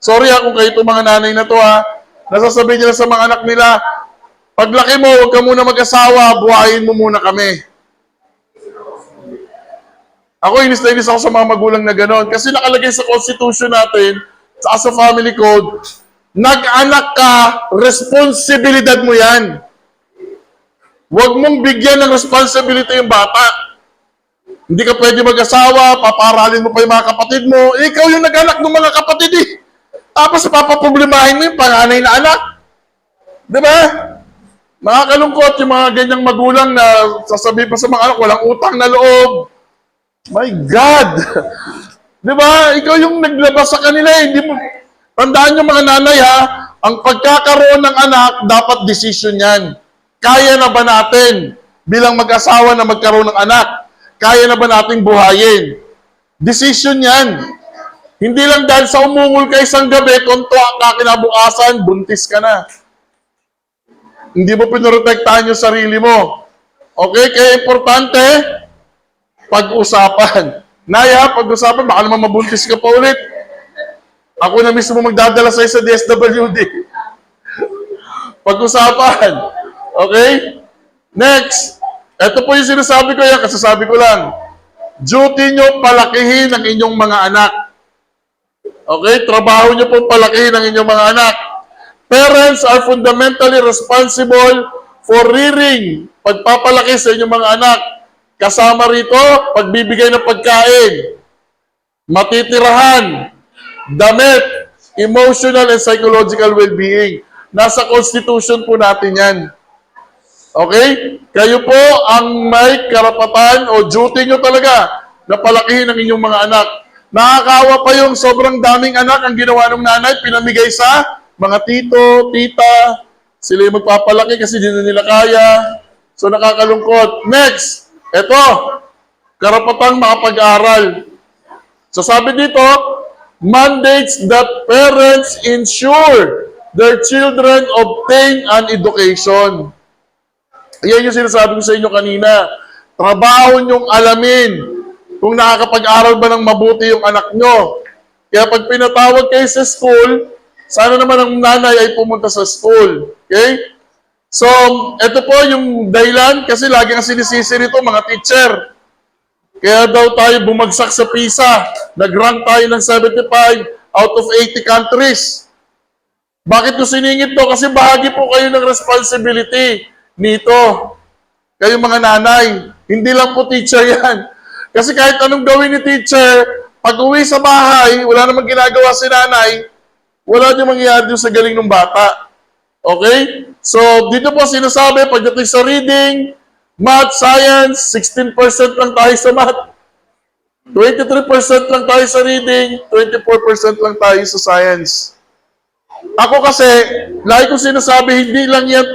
sorry kung kayo itong mga nanay na to nasasabihin nila sa mga anak nila, paglaki mo, huwag ka muna mag-asawa, buhayin mo muna kami. Ako, inis na inis ako sa mga magulang na gano'n. Kasi nakalagay sa constitution natin, sa family code, nag-anak ka, responsibilidad mo yan. Huwag mong bigyan ng responsibility yung bata. Hindi ka pwede mag-asawa, paparalin mo pa yung mga kapatid mo. Ikaw yung nag-anak ng mga kapatid eh. Tapos papaproblemahin mo yung panganay na anak. Diba? Nakakalungkot yung mga ganyang magulang na sasabihin pa sa mga anak, walang utang na loob. My God! Di ba? Ikaw yung naglabas sa kanila. Hindi mo... Tandaan nyo mga nanay ang pagkakaroon ng anak, dapat decision yan. Kaya na ba natin bilang mag-asawa na magkaroon ng anak? Kaya na ba nating buhayin? Decision yan. Hindi lang dahil sa umungol ka isang gabi, konto ka kinabukasan, buntis ka na. Hindi mo pinoprotektahan yung sarili mo. Okay? Kaya importante, pag-usapan. Naya, pag-usapan, baka naman mabuntis ka pa ulit. Ako na mismo magdadala sa'yo sa DSWD. Pag-usapan. Okay? Next. Ito po yung sinasabi ko yan, kasasabi ko lang. Duty nyo palakihin ang inyong mga anak. Okay? Trabaho nyo pong palakihin ang inyong mga anak. Parents are fundamentally responsible for rearing, pagpapalaki sa inyong mga anak. Kasama rito, pagbibigay ng pagkain, matitirahan, damit, emotional and psychological well-being. Nasa Constitution po natin yan. Okay? Kayo po ang may karapatan o duty nyo talaga na palakihin ang inyong mga anak. Nakakaawa pa yung sobrang daming anak ang ginawa ng nanay, pinamigay sa mga tito, tita, sila yung magpapalaki kasi di na nila kaya. So nakakalungkot. Next, ito, karapatang makapag-aral. So sabi dito, mandates that parents ensure their children obtain an education. Yan yung sinasabi ko sa inyo kanina. Trabaho nyong alamin kung nakakapag-aral ba ng mabuti yung anak nyo. Kaya pag pinatawag kayo sa school, sana naman ang nanay ay pumunta sa school. Okay? So, ito po yung dahilan kasi lagi ang sinisisi nito mga teacher. Kaya daw tayo bumagsak sa PISA. Nag-rank tayo ng 75 out of 80 countries. Bakit ko siningit to? Kasi bahagi po kayo ng responsibility nito. Kayo mga nanay. Hindi lang po teacher yan. Kasi kahit anong gawin ni teacher, pag uwi sa bahay, wala namang ginagawa si nanay, wala nyo mangyayari sa galing ng bata. Okay? So, dito po sinasabi, pagdating sa reading, math, science, 16% lang tayo sa math. 23% lang tayo sa reading, 24% lang tayo sa science. Ako kasi, lagi ko sinasabi, hindi lang yan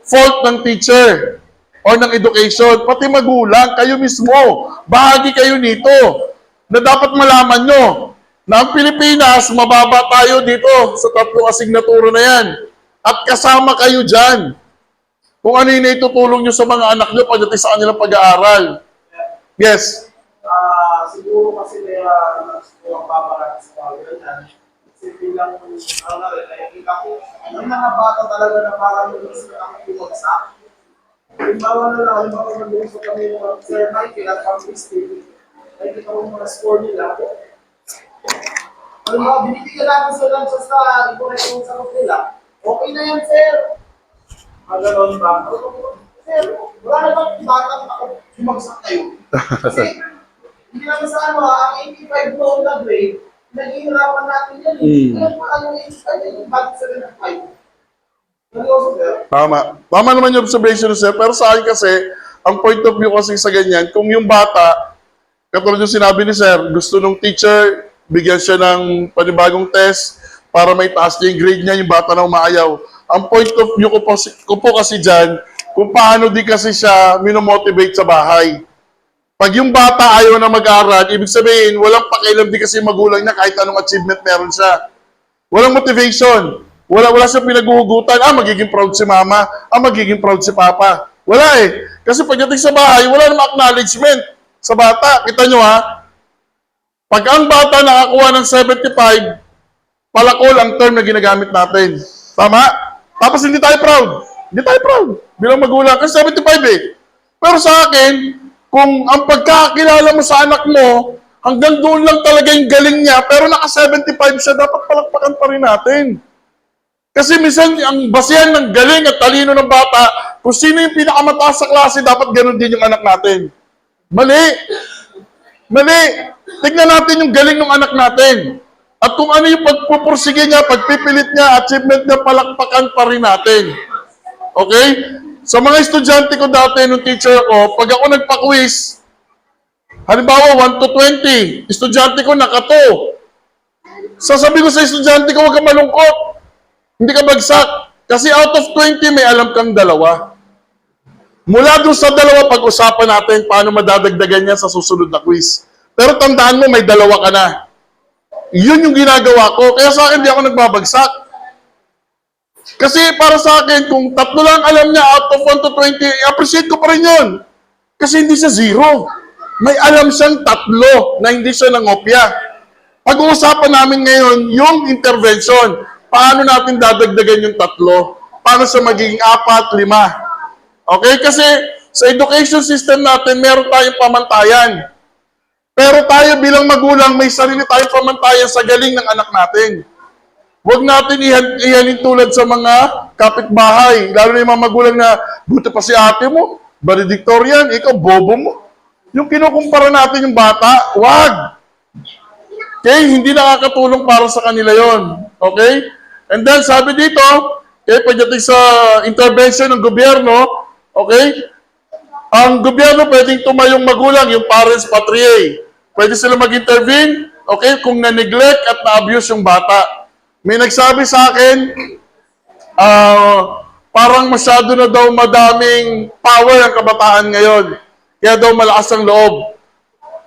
fault ng teacher or ng education, pati magulang, kayo mismo, bahagi kayo nito, na dapat malaman nyo, na ang Pilipinas, mababa tayo dito sa 3 asignatura na yan. At kasama kayo dyan. Kung ano yung itutulong nyo sa mga anak nyo pagdating sa kanilang pag-aaral. Yes. Siguro kasi may ang babarat sa mga ganyan. Kasi bilang, nakikita ko, ang mga bata talaga na parang lumis na ang bumagsak. Halimbawa na lang, halimbawa nag-uus ko kami ng Sir Michael at Pang Christine. Nakikita ko mga score nila. Halimbawa, binibigyan natin sila sa i-correct yung sagot nila. Okay na yan, sir. Maganon ba? Sir, wala na bang batang ako bumagsak kayo? Kasi, hindi naman sa ang 85 noon na grade, nag-iirapan natin yan. Kaya pa yung 85 yung bago sa 5. Tama. Tama naman yung observation, sir. Pero sa akin kasi, ang point of view kasi sa ganyan, kung yung bata, katulad yung sinabi ni sir, gusto nung teacher, bigyan siya ng panibagong test para may taas niya yung grade niya, yung bata na umaayaw. Ang point of view ko po kasi dyan, kung paano di kasi siya minomotivate sa bahay. Pag yung bata ayaw na mag-aral, ibig sabihin, walang pakialam di kasi magulang niya kahit anong achievement meron siya. Walang motivation. Wala siya pinaghuhugutan. Magiging proud si mama. Magiging proud si papa. Wala eh. Kasi pagdating sa bahay, wala namang acknowledgement sa bata. Kita nyo ha? Pag ang bata nakakuha ng 75, palakol ang term na ginagamit natin. Tama? Tapos hindi tayo proud. Hindi tayo proud. Bilang magulang. Kasi 75 eh. Pero sa akin, kung ang pagkakilala mo sa anak mo, hanggang doon lang talaga yung galing niya, pero naka-75 siya, dapat palakpakan pa rin natin. Kasi minsan, ang basihan ng galing at talino ng bata, kung sino yung pinakamataas sa klase, dapat ganun din yung anak natin. Mali. Mali. Tignan natin yung galing ng anak natin. At kung ano yung pagpupursige niya, pagpipilit niya, achievement niya, palakpakan pa rin natin. Okay? Sa mga estudyante ko dati, nung teacher ko, pag ako nagpa-quiz, halimbawa 1 to 20, estudyante ko naka-2. Sasabi ko sa estudyante ko, huwag kang malungkot. Hindi ka bagsak. Kasi out of 20, may alam kang 2. Mula doon sa 2, pag-usapan natin paano madadagdagan niya sa susunod na quiz. Pero tandaan mo, may 2 ka na. Yun yung ginagawa ko. Kaya sa akin, hindi ako nagbabagsak. Kasi para sa akin, kung 3 lang alam niya out of 1 to 20, appreciate ko pa rin yun. Kasi hindi siya 0. May alam siyang 3 na hindi siya nangopya. Pag-uusapan namin ngayon, yung intervention. Paano natin dadagdagan yung 3? Paano siya magiging 4, 5? Okay? Kasi sa education system natin, meron tayong pamantayan. Pero tayo bilang magulang, may sarili tayong pamantayan sa galing ng anak natin. Huwag natin ihanin tulad sa mga kapitbahay. Lalo na yung mga magulang na, buti pa si ate mo, valedictorian, ikaw, bobo mo. Yung kinukumpara natin yung bata, wag. Okay? Hindi nakakatulong para sa kanila yon. Okay? And then, sabi dito, okay, pagdating sa intervention ng gobyerno, okay, ang gobyerno pwedeng tumayong magulang, yung parents patriae. Pwede sila mag-intervene, okay, kung na-neglect at na-abuse yung bata. May nagsabi sa akin, parang masyado na daw madaming power ang kabataan ngayon. Kaya daw malakas ang loob.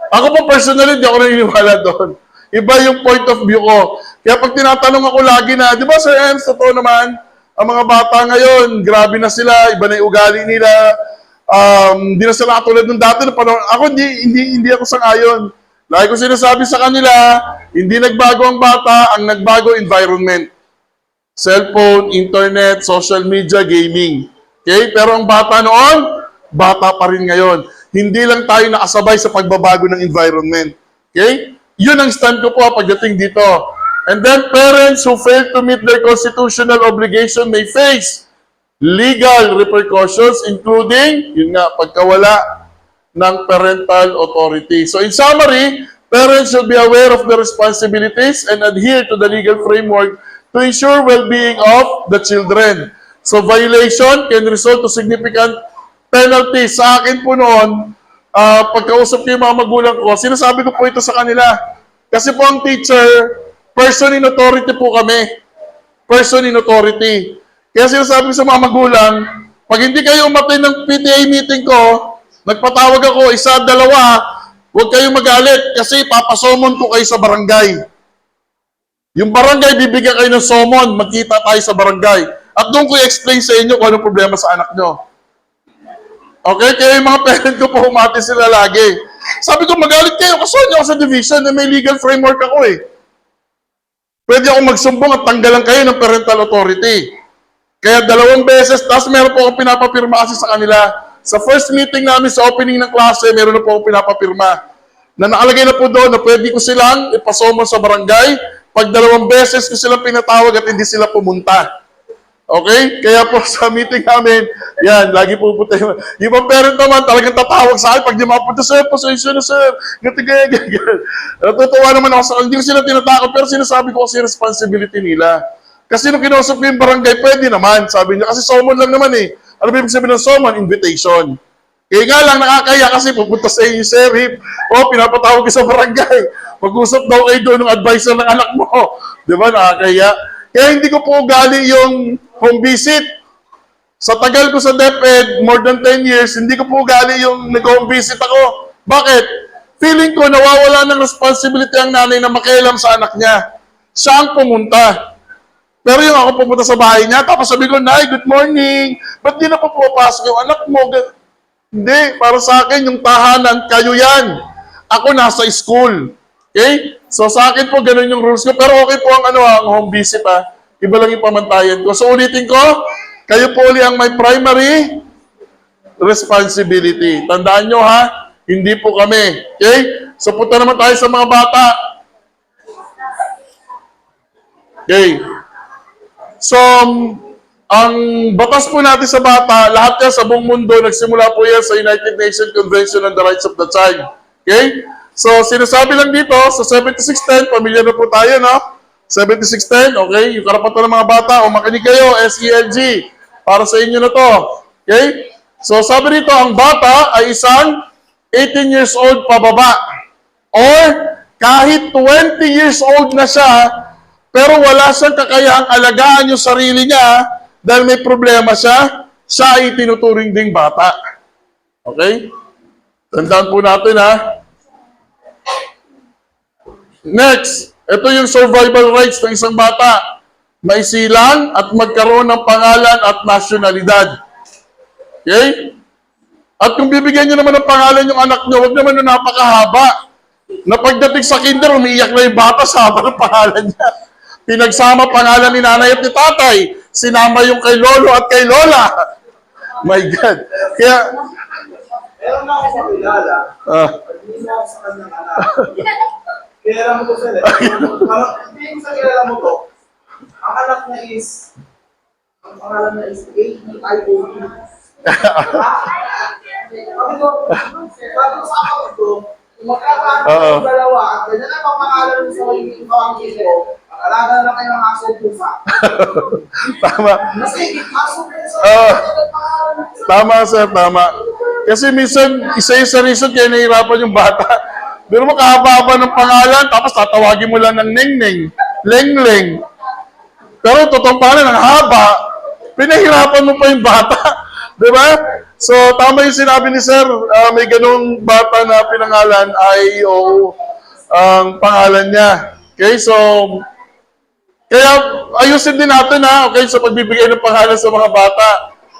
Ako po personally, hindi ako naniniwala doon. Iba yung point of view ko. Kaya pag tinatanong ako lagi na, di ba Sir Ems, totoo naman, ang mga bata ngayon, grabe na sila, iba na yung ugali nila, hindi na sila katulad ng dati. Ako, hindi ako sang-ayon. Lagi ko sinasabi sa kanila, hindi nagbago ang bata, ang nagbago environment. Cellphone, internet, social media, gaming. Okay? Pero ang bata noon, bata pa rin ngayon. Hindi lang tayo nakasabay sa pagbabago ng environment. Okay? Yun ang stand ko po pagdating dito. And then, parents who fail to meet their constitutional obligation may face legal repercussions, including, yun nga, pagkawala ng parental authority. So, in summary, parents should be aware of their responsibilities and adhere to the legal framework to ensure well-being of the children. So, violation can result to significant penalty. Sa akin po noon, pagkausap ko yung mga magulang ko, sinasabi ko po ito sa kanila. Kasi po ang teacher, person in authority po kami. Person in authority. Kaya sinasabi ko sa mga magulang, pag hindi kayo umattend ng PTA meeting ko, nagpatawag ako, isa, dalawa, huwag kayong magalit kasi papasomon ko kayo sa barangay. Yung barangay, bibigyan kayo ng somon, magkita tayo sa barangay. At doon ko i-explain sa inyo kung anong problema sa anak nyo. Okay? Kaya yung mga parent ko po, humati sila lagi. Sabi ko, magalit kayo, kasuhan niyo ako sa division na may legal framework ako eh. Pwede ako magsumbong at tanggalan kayo ng parental authority. Kaya 2 beses, tapos meron po akong pinapapirma kasi sa kanila. Sa first meeting namin sa opening ng klase, meron na po akong pinapapirma. Na nakalagay na po doon na pwede ko silang ipasomon sa barangay pag 2 beses ko silang pinatawag at hindi sila pumunta. Okay? Kaya po sa meeting namin, yan, lagi pupunta yung... Yung mga parent naman, talagang tatawag sa akin pag di mapunta, sir, pasensya na, sir. Ganti kaya, ganyan. Natutuwa naman ako sa kanila. Hindi ko sila tinatakot, pero sinasabi ko kasi responsibility nila. Kasi nung kinausap ko yung barangay, pwede naman, sabi niya. Kasi summon lang naman eh. Ano ba ibig sabihin ng summon? Invitation. Kaya nga lang, nakakaya kasi pupunta sa inyo, sheriff. O, pinapatawag ko sa barangay. Mag-usap daw kayo doon ng advisor ng anak mo. Di ba, nakakaya? Kaya hindi ko po ugali yung home visit. Sa tagal ko sa DepEd, more than 10 years, hindi ko po ugali yung nag-home visit ako. Bakit? Feeling ko nawawala ng responsibility ang nanay na makialam sa anak niya. Siya ang pumunta. Pero yung ako pumunta sa bahay niya, tapos sabi ko, Nay, good morning. Ba't di na pa pumapasok yung anak mo? Hindi, para sa akin, yung tahanan, kayo yan. Ako nasa school. Okay? So sa akin po, ganun yung rules ko. Pero okay po ang home visit ha. Iba lang yung pamantayan ko. So ulitin ko, kayo po uli ang may primary responsibility. Tandaan nyo ha, hindi po kami. Okay? So punta naman tayo sa mga bata. Okay. So, ang batas po natin sa bata, lahat yan sa buong mundo, nagsimula po yan sa United Nations Convention on the Rights of the Child. Okay? So, sinasabi lang dito, sa 7610, pamilya na po tayo, no? 7610, okay? Yung karapatan ng mga bata, o makinig kayo, SELG, para sa inyo na to. Okay? So, sabi rito, ang bata ay isang 18 years old pababa. Or, kahit 20 years old na siya, pero wala siyang kakayahang alagaan yung sarili niya dahil may problema siya, siya ay tinuturing ding bata. Okay? Tandaan po natin, ha? Next, ito yung survival rights ng isang bata. Maisilang at magkaroon ng pangalan at nasyonalidad. Okay? At kung bibigyan nyo naman ng pangalan yung anak nyo, huwag naman na napakahaba. Na pagdating sa kinder, umiiyak na yung bata sa haba ng pangalan niya. Pinagsama pangalan ni nanay at ni tatay. Sinama yung kay lolo at kay lola. My God. Kaya, Meron na ako makilala. Hindi na ako sa kanyang anak. Kilala mo to sila. Hindi ko sa kilala mo to. Ang anak niya is, ang pangalan niya is A-E-I-O-U. Sabi ko sa ako ito, kung magkakaroon ng dalawa, at ganyan ang pangalan sa yung pamangkin ko, alaga na kayo ng aso pusa. tama. Kasi aso pusa, Tama, sir, tama. Kasi minsan, isa-isa reason kaya nahihirapan yung bata. Pero makahaba-haba ng pangalan, tapos tatawagin mo lang ng Neng-Neng, Leng-Leng. Pero totoong pangalan, ang haba, pinahirapan mo pa yung bata. Di ba? So, tama yung sinabi ni sir, may ganung bata na pinangalan ay ang pangalan niya. Okay, so, kaya ayusin din natin ha, okay, sa pagbibigay ng pangalan sa mga bata.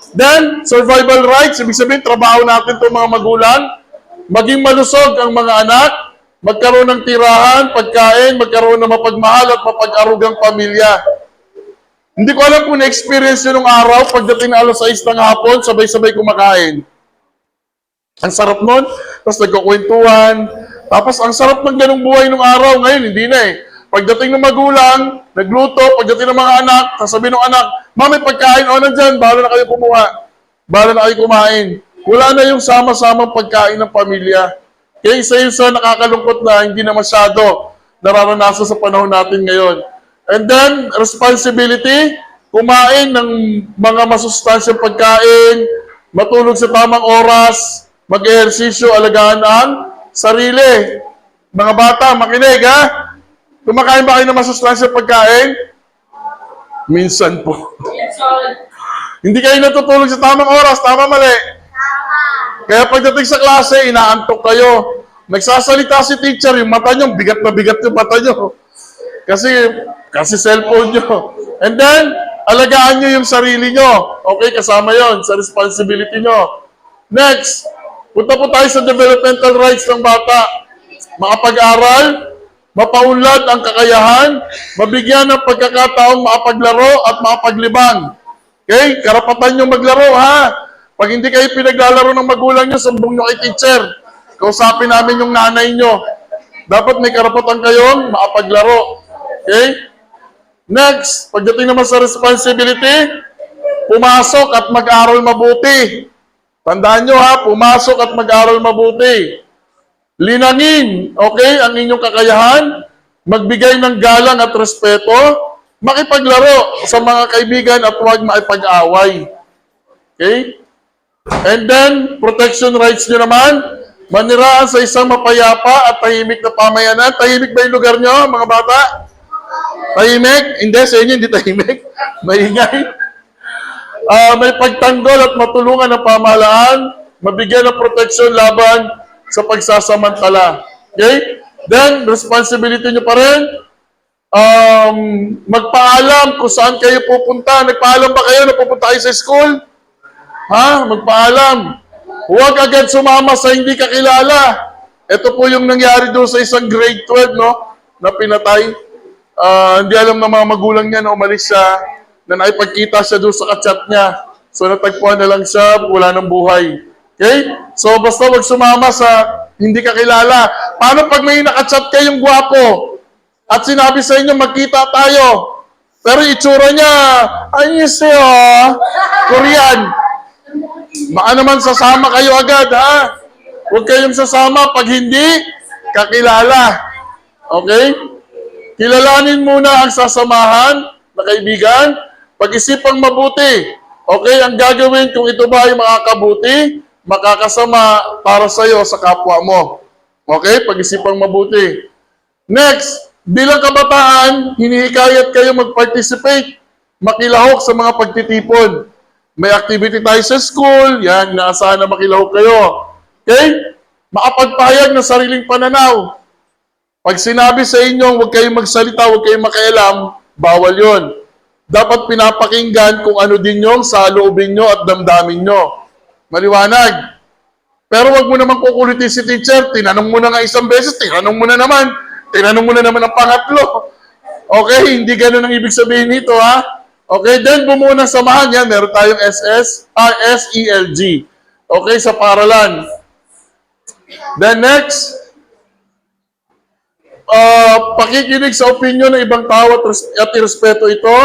Then, survival rights, ibig sabihin, trabaho natin itong mga magulang, maging malusog ang mga anak, magkaroon ng tirahan, pagkain, magkaroon ng mapagmahal at mapag-arugang pamilya. Hindi ko alam kung na-experience nyo nung araw, pagdating na alas 6 ng hapon, sabay-sabay kumakain. Ang sarap nun, tapos nagkukwentuhan, tapos ang sarap ng ganung buhay nung araw, ngayon hindi na eh. Pagdating ng magulang, nagluto, pagdating ng mga anak, sasabihin ng anak, Mami, pagkain, o nandyan, bahala na kayo kumuha. Bahala na kayo kumain. Wala na yung sama-samang pagkain ng pamilya. Kaya isa yun sa nakakalungkot na hindi na masyado nararanasan sa panahon natin ngayon. And then, responsibility, kumain ng mga masustansyang pagkain, matulog sa tamang oras, mag-ehersisyo, alagaan ang sarili. Mga bata, makinig ha? Kumakain ba kayo ng masustansya pagkain? Minsan po. Hindi kayo natutulog sa tamang oras, tama mali. Kaya pagdating sa klase, inaantok kayo. Nagsasalita si teacher, yung mata nyo, bigat na bigat yung mata nyo. Kasi cellphone nyo. And then, alagaan nyo yung sarili nyo. Okay, kasama yon sa responsibility nyo. Next, punta po tayo sa developmental rights ng bata. Makapag-aral, mapaunlad ang kakayahan, mabigyan ng pagkakataong makapaglaro at makapaglibang. Okay? Karapatan nyo maglaro, ha? Pag hindi kayo pinaglalaro ng magulang nyo, sumbong nyo kay teacher. Kausapin namin yung nanay nyo. Dapat may karapatan kayong makapaglaro. Okay? Next, pagdating naman sa responsibility, pumasok at mag-aral mabuti. Tandaan nyo ha, pumasok at mag-aral mabuti. Linangin, okay, ang inyong kakayahan, magbigay ng galang at respeto, makipaglaro sa mga kaibigan at huwag makipag-away. Okay? And then, protection rights nyo naman, maniraan sa isang mapayapa at tahimik na pamayanan. Tahimik ba yung lugar nyo, mga bata? Tahimik? Hindi, sa inyo hindi tahimik. Maingay. May pagtanggol at matulungan ng pamahalaan, mabigyan ng proteksyon laban sa pagsasamantala. Okay? Then, responsibility nyo pa rin, magpaalam kung saan kayo pupunta. Nagpaalam ba kayo na pupunta kayo sa school? Ha? Magpaalam. Huwag agad sumama sa hindi kakilala. Ito po yung nangyari doon sa isang grade 12, no? Na pinatay. Hindi alam ng mga magulang niya na umalis siya, na naipagkita siya doon sa kachat niya. So, natagpuan na lang siya, wala ng buhay. Okay? So, basta wag sumama sa hindi kakilala. Paano pag may nakachat kayong gwapo at sinabi sa inyo, magkita tayo, pero itsura niya, ayuseyo, Korean. Baka naman sasama kayo agad, ha? Huwag kayong sasama pag hindi kakilala. Okay? Kilalanin muna ang sasamahan na kaibigan, pag-isipang mabuti. Okay, ang gagawin kung ito ba ay makakabuti, makakasama para sa iyo sa kapwa mo. Okay, pag-isipang mabuti. Next, bilang kabataan, hinihikayat kayo mag-participate, makilahok sa mga pagtitipon. May activity tayo sa school, yan, inaasahan na makilahok kayo. Okay? Makapagpahayag ng sariling pananaw. Pag sinabi sa inyo, huwag kayong magsalita, huwag kayong makialam, bawal yon. Dapat pinapakinggan kung ano din yung sa loobin nyo at damdamin nyo. Maliwanag. Pero wag mo naman kukulitin si teacher, tinanong mo na nga isang beses, tinanong mo na naman ang pangatlo. Okay, hindi ganun ang ibig sabihin nito, ha? Okay, then bumuo ng samahan yan, meron tayong SELG. Okay, sa paralan. Then next, pakikinig sa opinion ng ibang tao at irespeto ito,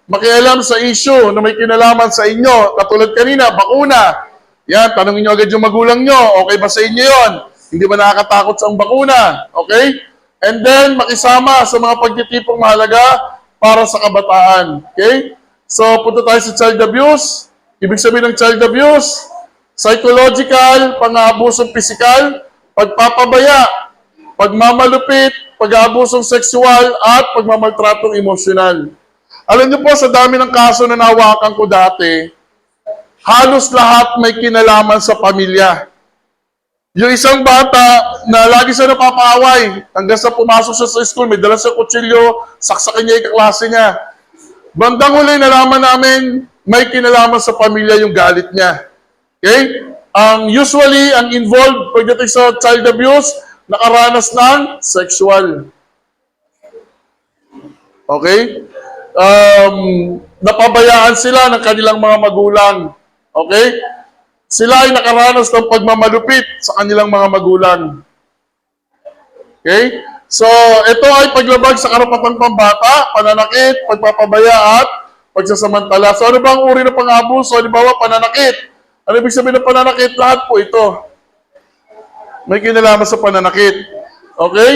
makialam sa issue na may kinalaman sa inyo. Katulad kanina, bakuna. Yan, tanongin nyo agad yung magulang nyo, okay ba sa inyo yon? Hindi ba nakakatakot sa bakuna? Okay? And then, makisama sa mga pagtitipong mahalaga para sa kabataan. Okay? So, punta tayo sa child abuse. Ibig sabihin ng child abuse, psychological, pang-aabusong physical, pagpapabaya, pagmamalupit, pag-aabusong sexual, at pagmamaltratong emosyonal. Alam niyo po, sa dami ng kaso na nahawakan ko dati, halos lahat may kinalaman sa pamilya. Yung isang bata na lagi siya napapaaway, hanggang sa pumasok siya sa school, may dala siya kutsilyo, saksakin niya yung kaklase niya. Bandang huli, nalaman namin, may kinalaman sa pamilya yung galit niya. Okay? Usually, ang involved pagdating sa child abuse, nakaranas ng sexual. Okay? Napabayaan sila ng kanilang mga magulang. Okay? Sila ay nakaranas ng pagmamalupit sa kanilang mga magulang. Okay? So, ito ay paglabag sa karapatang pambata, pananakit, pagpapabaya at pagsasamantala. So, ano ba ang uri ng pang-abuso? Halimbawa, pananakit. Ano ibig sabihin ng pananakit? Lahat po ito. May kinalaman sa pananakit. Okay?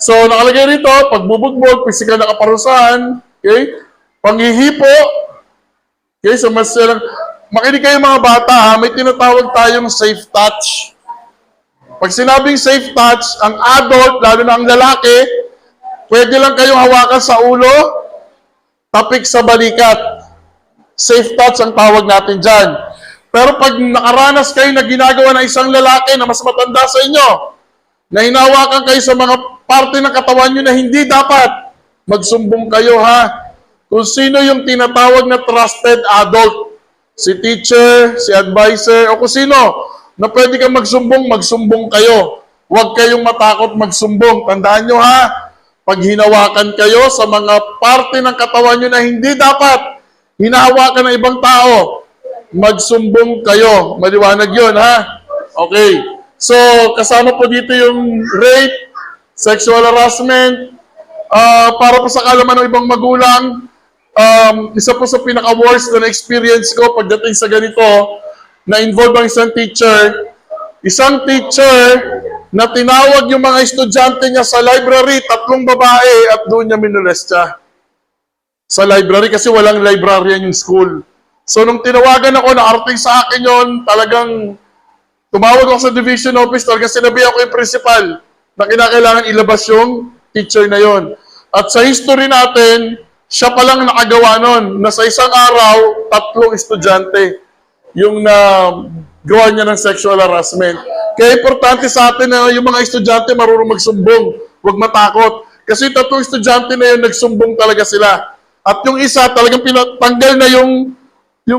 So, nakalagay rito, pagbubugbog, pisikal na kaparusahan, okay? Panghihipo, okay? So, makinig kayo mga bata ha, may tinatawag tayong safe touch. Pag sinabing safe touch, ang adult, lalo na ang lalaki, pwede lang kayong hawakan sa ulo, tapik sa balikat. Safe touch ang tawag natin dyan. Pero pag nakaranas kayo na ginagawa ng isang lalaki na mas matanda sa inyo, na hinawakan kayo sa mga parte ng katawan nyo na hindi dapat, magsumbong kayo ha. Kung sino yung tinatawag na trusted adult, si teacher, si advisor, o kung sino, na pwede kang magsumbong kayo. Huwag kayong matakot magsumbong. Tandaan nyo ha, pag hinawakan kayo sa mga parte ng katawan nyo na hindi dapat, hinahawakan ng ibang tao, magsumbong kayo. Maliwanag yun ha. Okay. So, kasama po dito yung rape, sexual harassment, para po sa kalaman ng ibang magulang, isa po sa pinaka-worst na experience ko pagdating sa ganito, na involved ang isang teacher na tinawag yung mga estudyante niya sa library, 3 babae, at doon niya minolest siya. Sa library, kasi walang librarian yung school. So, nung tinawagan ako, na-arting sa akin yon, talagang tumawag ako sa division office, talagang sinabi ako yung principal na kinakailangan ilabas yung teacher na yon. At sa history natin, siya palang nakagawa nun, na sa isang araw, 3 estudyante yung gawa niya ng sexual harassment. Kaya importante sa atin na yung mga estudyante marunong magsumbong, huwag matakot. Kasi 3 estudyante na yun, nagsumbong talaga sila. At yung isa, talagang pinatanggal na yung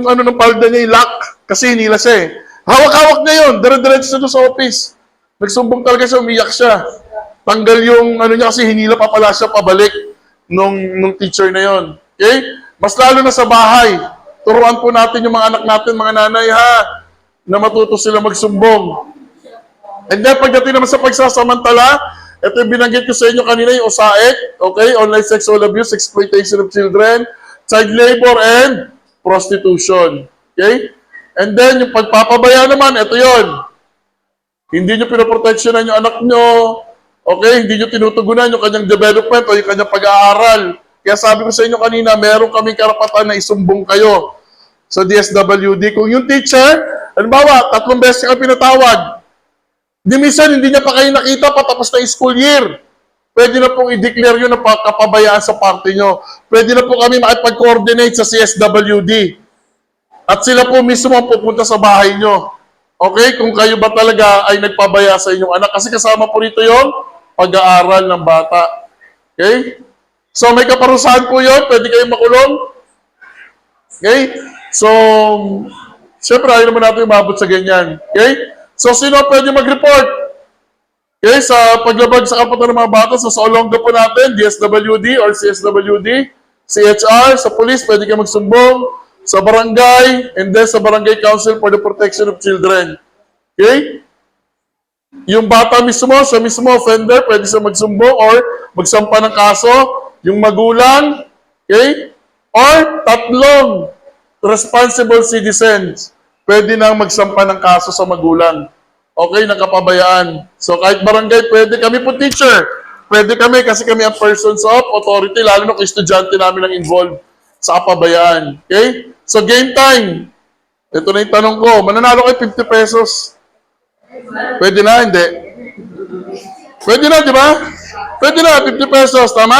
ano ng palda niya, yung lock, kasi hinila siya eh. Hawak-hawak niya yun, dire-diretso siya sa office. Nagsumbong talaga siya, umiyak siya. Tanggal yung ano niya, kasi hinila pa pala siya pabalik nung teacher na yon. Okay? Mas lalo na sa bahay. Turuan po natin yung mga anak natin, mga nanay ha, na matuto sila magsumbong. And then pagdating naman sa pagsasamantala, ito yung binanggit ko sa inyo kanina, yung OSAEC, okay? Online sexual abuse, exploitation of children, child labor, and prostitution. Okay? And then yung pagpapabaya naman, ito yon. Hindi nyo pinoproteksyonan yung anak nyo, okay, hindi nyo tinutugunan yung kanyang development o yung kanyang pag-aaral. Kaya sabi ko sa inyo kanina, meron kaming karapatan na isumbong kayo sa DSWD. Kung yung teacher, halimbawa, 3 beses ka pinatawag, di minsan hindi niya pa kayo nakita patapos na school year. Pwede na pong i-declare yun na kapabayaan sa party nyo. Pwede na po kami makipag-coordinate sa CSWD. At sila po mismo ang pupunta sa bahay nyo. Okay? Kung kayo ba talaga ay nagpabaya sa inyong anak. Kasi kasama po rito yung pag-aaral ng bata. Okay? So, may kaparusahan po yun. Pwede kayong makulong. Okay? So, syempre, ayaw naman natin umabot sa ganyan. Okay? So, sino pwede mag-report? Okay? Sa paglabag sa kapatid ng mga bata, so sa Olonga po natin, DSWD or CSWD, CHR, sa police, pwede kayo magsumbong, sa barangay, and then sa Barangay Council for the Protection of Children. Okay? Yung bata mismo, siya mismo offender, pwede siya magsumbong or magsampa ng kaso. Yung magulang, okay? Or 3 responsible citizens, pwede nang magsampa ng kaso sa magulang. Okay, ng kapabayaan. So kahit barangay, pwede kami po teacher. Pwede kami kasi kami ang persons of authority, lalo na kung estudyante namin ang involved sa kapabayaan. Okay? So game time. Ito na yung tanong ko. Mananalo kayo 50 pesos. Pwede na, hindi? Pwede na, di ba? Pwede na, 50 pesos. Tama?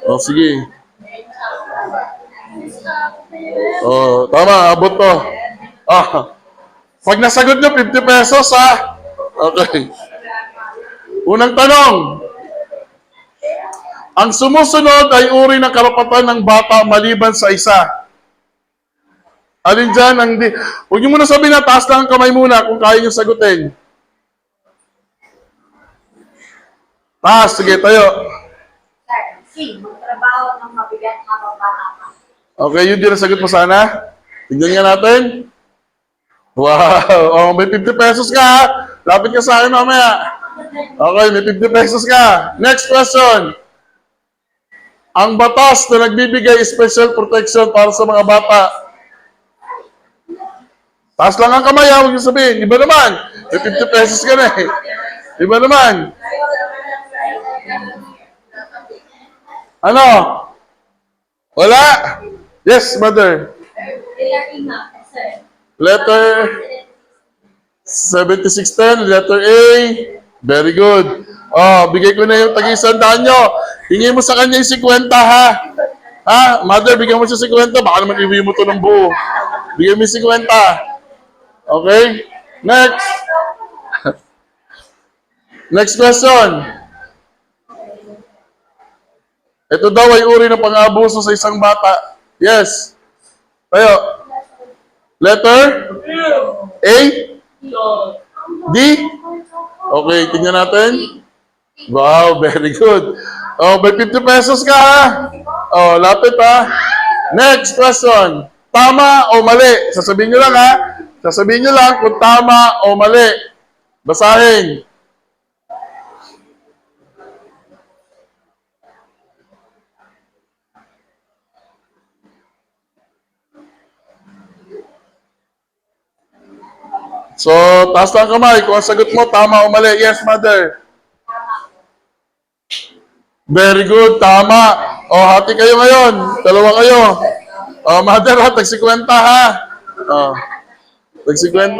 O, sige. O, tama. Abot to. Pag nasagot nyo, 50 pesos, ha? Okay. Unang tanong. Ang sumusunod ay uri ng karapatan ng bata maliban sa isa. Alin dyan ang di... Huwag nyo muna sabihin na taas lang ang kamay muna kung kaya nyo sagutin. Taas, sige, tayo. C. Magtrabaho ng mabigat habang bata pa. Okay, yun din ang sagot mo sana. Tignan nga natin. Wow! Oh, may 50 pesos ka, ha? Lapit ka sa akin mamaya. Okay, may 50 pesos ka. Next question. Ang batas na nagbibigay special protection para sa mga bata. Taas lang ang kamay, ha? Huwag niyo sabihin. Iba naman. May 50 pesos ka na eh. Iba naman. Ano? Wala? Yes, mother. Kaya ina, Letter 7610, letter A. Very good. Oh, bigay ko na yung tag-100 nyo. Hingi mo sa kanya yung 50, ha? Ha? Mother, bigyan mo siya 50. Baka naman iwi mo to ng buo. Bigyan mo yung 50. Okay? Next. Next question. Ito daw ay uri ng pang-aabuso sa isang bata. Yes. Tayo. Letter? A? D? Okay, tingnan natin. Wow, very good. Oh, may 50 pesos ka, ha? Oh, lapit, ha? Next question. Tama o mali? Sasabihin nyo lang, ha? Sasabihin nyo lang kung tama o mali. Basahin. So, taas lang kamay. Kung ang sagot mo, tama o mali. Yes, mother. Very good, tama. O, hati kayo ngayon. Dalawa kayo. O, mother, ha? Tag-50, ha? O, tag-50.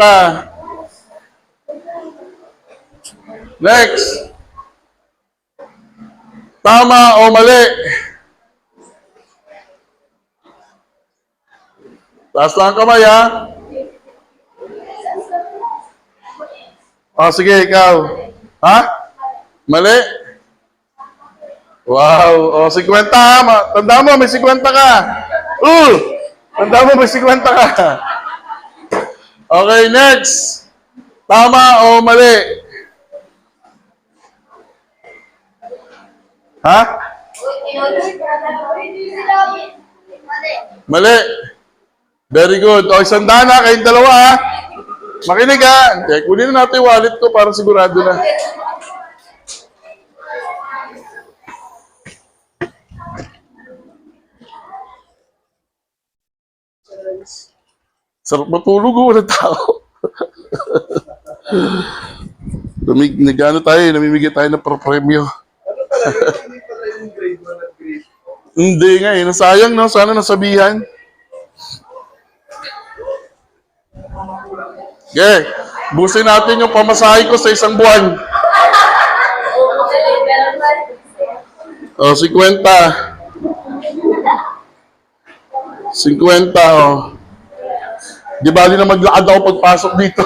Next. Tama o mali? Taas lang kamay, ha? O, sige, ikaw. Ha? Mali? Wow. O, 50, ha? Tanda mo, may 50 ka. Tanda mo, may 50 ka. Okay, next. Tama o mali? Ha? Mali. Very good. O, 100 na, kayong dalawa, ha? Makinig, ha? Okay, kunin na natin yung wallet ko para sigurado na. Sarap matulog, walang tao. Nag-ano tayo, namimigay tayo ng premyo. Ano talaga? Hindi pala yung grade 1 at grade 2. Hindi nga eh, nasayang, no? Sana nasabihan. Okay, busin natin yung pamasahe ko sa isang buwan. O, 50. 50, o. Di bali na maglakad ako pagpasok dito.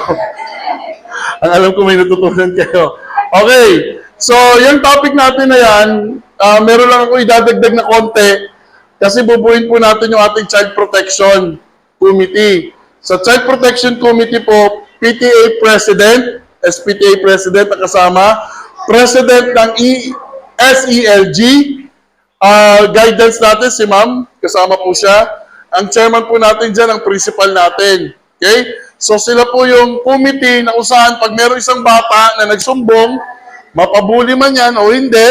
Ang alam ko may natutunan kayo. Okay, so yung topic natin na yan, meron lang ako idadagdag na konti kasi bubuin po natin yung ating Child Protection Committee. Sa Child Protection Committee po, PTA President, SPTA President ang kasama, President ng SELG, guidance natin si Ma'am, kasama po siya. Ang chairman po natin dyan, ang principal natin. Okay? So sila po yung committee na usahan pag meron isang bata na nagsumbong, mapabuli man yan o hindi,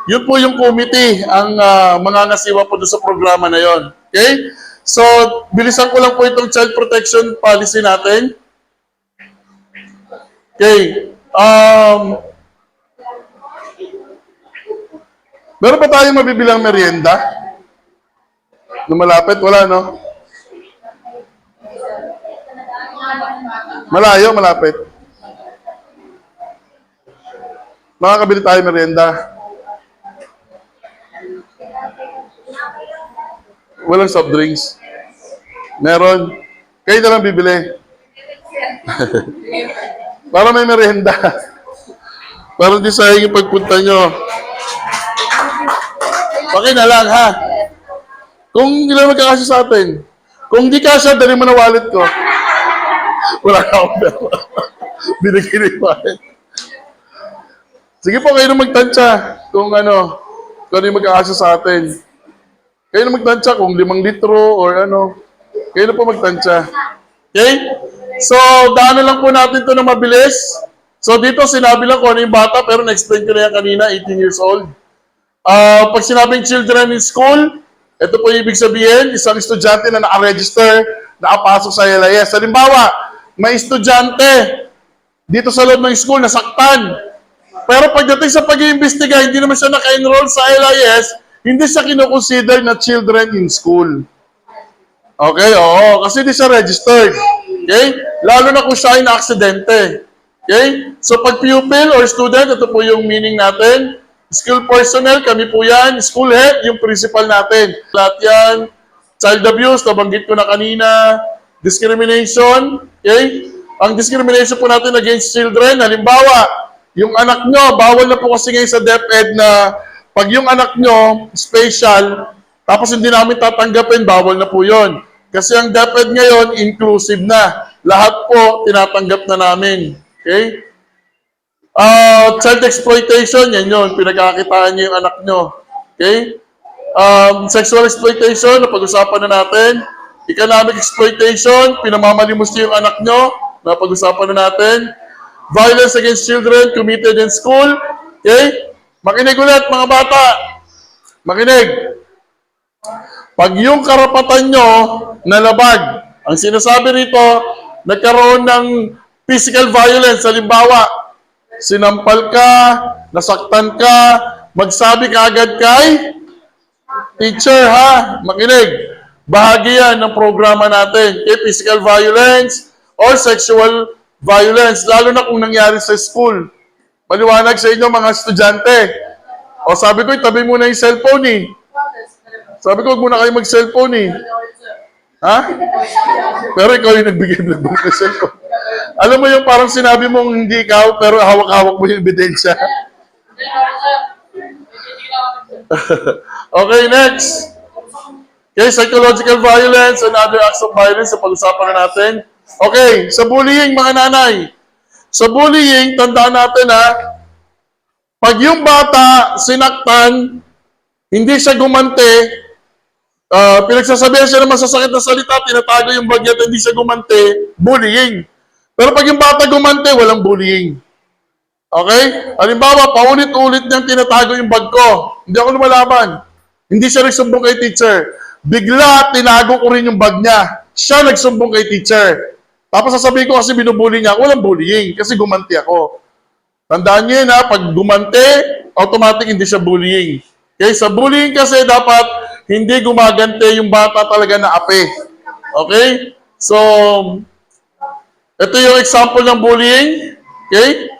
yun po yung committee ang mangangasiwa po doon sa programa na yon. Okay? So, bilisan ko lang po itong child protection policy natin. Okay. Meron pa tayong mabibilang merienda? Na malapit? Wala, no? Malayo, malapit. Makakabili tayo merienda. Walang soft drinks. Meron. Kayo na lang bibili. Para may merienda. Para di sayang yung pagpunta nyo. Okay na lang, ha? Kung hindi lang magkakasya sa atin. Kung di kasya, dali mo na wallet ko. Wala ka akong pera. Binigay na yung wallet. Sige po, kayo na magtansya. Kung ano yung magkakasya sa atin. Kayo na magtansya kung 5 litro or ano. Kayo na po magtansya. Okay? So, daanan lang po natin ito na mabilis. So, dito sinabi lang kung ano yung bata, pero na-explain ko na yan kanina, 18 years old. Pag sinabing children in school, ito po yung ibig sabihin, isang estudyante na naka-register, nakapasok sa LIS. Halimbawa, may estudyante dito sa loob ng school, nasaktan. Pero pagdating sa pag-iimbestiga, hindi naman siya naka-enroll sa LIS, hindi siya kinoconsider na children in school. Okay, oo. Kasi di siya registered. Okay? Lalo na kung siya ay na-aksidente. Okay? So, pag pupil or student, ito po yung meaning natin. School personnel, kami po yan. School head, yung principal natin. Lahat yan. Child abuse, nabanggit ko na kanina. Discrimination. Okay? Ang discrimination po natin against children, halimbawa, yung anak nyo, bawal na po kasi ngayon sa DepEd na pag yung anak nyo, special, tapos hindi namin tatanggapin, bawal na po yon. Kasi ang DepEd ngayon, inclusive na. Lahat po, tinatanggap na namin. Okay? Child exploitation, yan yun. Pinagkakitaan niyo yung anak nyo. Okay? Sexual exploitation, napag-usapan na natin. Economic exploitation, pinamamalimos niyo yung anak nyo. Napag-usapan na natin. Violence against children committed in school. Okay? Makinig ulit, mga bata. Makinig. Pag yung karapatan nyo nalabag, ang sinasabi rito, nagkaroon ng physical violence, halimbawa, sinampal ka, nasaktan ka, magsabi ka agad kay teacher, ha? Makinig. Bahagi yan ng programa natin. Okay? Physical violence or sexual violence, lalo na kung nangyari sa school. Maliwanag sa inyo, mga estudyante. O sabi ko, itabi muna yung cellphone eh. Sabi ko, huwag muna kayo mag-cellphone eh. Ha? Pero ikaw yung nagbigay ng cellphone. Alam mo yung parang sinabi mong hindi ikaw, pero hawak-hawak mo yung ebidensya. Okay, next. Okay, psychological violence and other acts of violence, sa pag-usapan na natin. Okay, sa bullying, mga nanay. Sa bullying, tandaan natin ha, pag yung bata sinaktan, hindi siya gumante, pinagsasabihan siya ng masasakit na salita, tinatago yung bag niya at hindi siya gumante, bullying. Pero pag yung bata gumante, walang bullying. Okay? Halimbawa, paulit-ulit niyang tinatago yung bag ko. Hindi ako lumalaban. Hindi siya nagsumbong kay teacher. Bigla, tinago ko rin yung bag niya. Siya nagsumbong kay teacher. Tapos sasabihin ko kasi binubully niya, walang bullying kasi gumanti ako. Tandaan niyo yun ha, pag gumante, automatic hindi siya bullying. Okay? Sa bullying kasi dapat hindi gumagante yung bata talaga na ape. Okay? So, ito yung example ng bullying. Okay?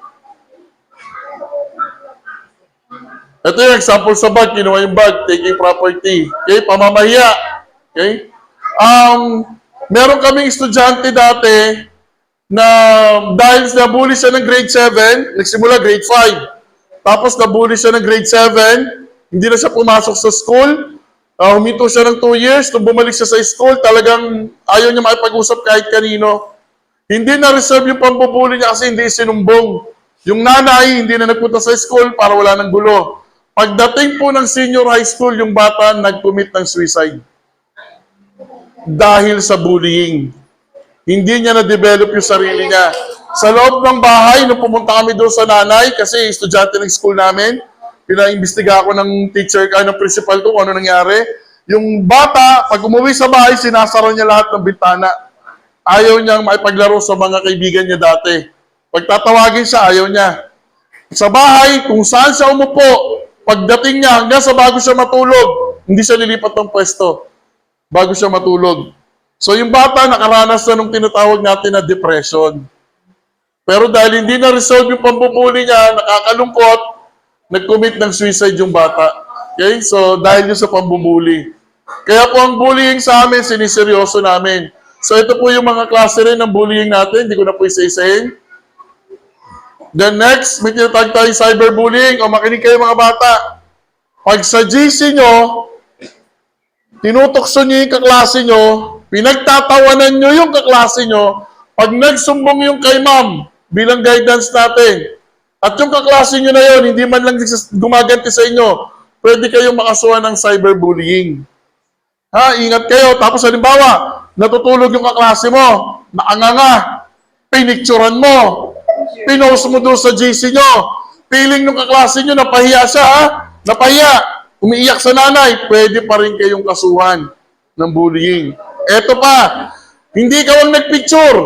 Ito yung example sa bag. Kinuha yung bag, taking property. Okay? Pamamahiya. Okay? Meron kaming estudyante dati na dahil nabully siya ng grade 7, nagsimula grade 5. Tapos nabully siya ng grade 7, hindi na siya pumasok sa school. Huminto siya ng 2 years. Nung bumalik siya sa school, talagang ayaw niya makipag-usap kahit kanino. Hindi na-reserve yung pambubuli niya kasi hindi sinumbong. Yung nanay, hindi na nagpunta sa school para wala ng gulo. Pagdating po ng senior high school, yung bata nag-commit ng suicide. Dahil sa bullying. Hindi niya na-develop yung sarili niya. Sa loob ng bahay, nung pumunta kami doon sa nanay, kasi estudyante ng school namin, pinaimbestiga ako ng teacher, ng principal ko kung ano nangyari. Yung bata, pag umuwi sa bahay, sinasara niya lahat ng bintana. Ayaw niyang maipaglaro sa mga kaibigan niya dati. Pag tatawagin siya, ayaw niya. Sa bahay, kung saan siya umupo, pagdating niya, hanggang sa bago siya matulog, hindi siya lilipat ng pwesto. Bago siya matulog. So yung bata, nakaranas na nung tinatawag natin na depression. Pero dahil hindi na-resolve yung pambubuli niya, nakakalungkot, nag-commit ng suicide yung bata. Okay? So, dahil yun sa pambubuli. Kaya po ang bullying sa amin, siniseryoso namin. So, ito po yung mga klase rin ng bullying natin. Hindi ko na po isa-isahin. Then next, may tinatawag tayong cyberbullying. O makinig kayo mga bata. Pag sa GC nyo, tinutokso nyo yung kaklase nyo, pinagtatawanan nyo yung kaklase nyo, pag nagsumbong yung kay ma'am, bilang guidance natin, at yung kaklase nyo na yun, hindi man lang gumaganti sa inyo, pwede kayong makasuhan ng cyberbullying. Ha, ingat kayo. Tapos halimbawa, natutulog yung kaklase mo, nakanganga, pinicturan mo, pinost mo doon sa GC nyo, feeling ng kaklase nyo, napahiya siya, ha? Napahiya, umiiyak sa nanay, pwede pa rin kayong kasuhan ng bullying. Eto pa, hindi ka ang nagpicture,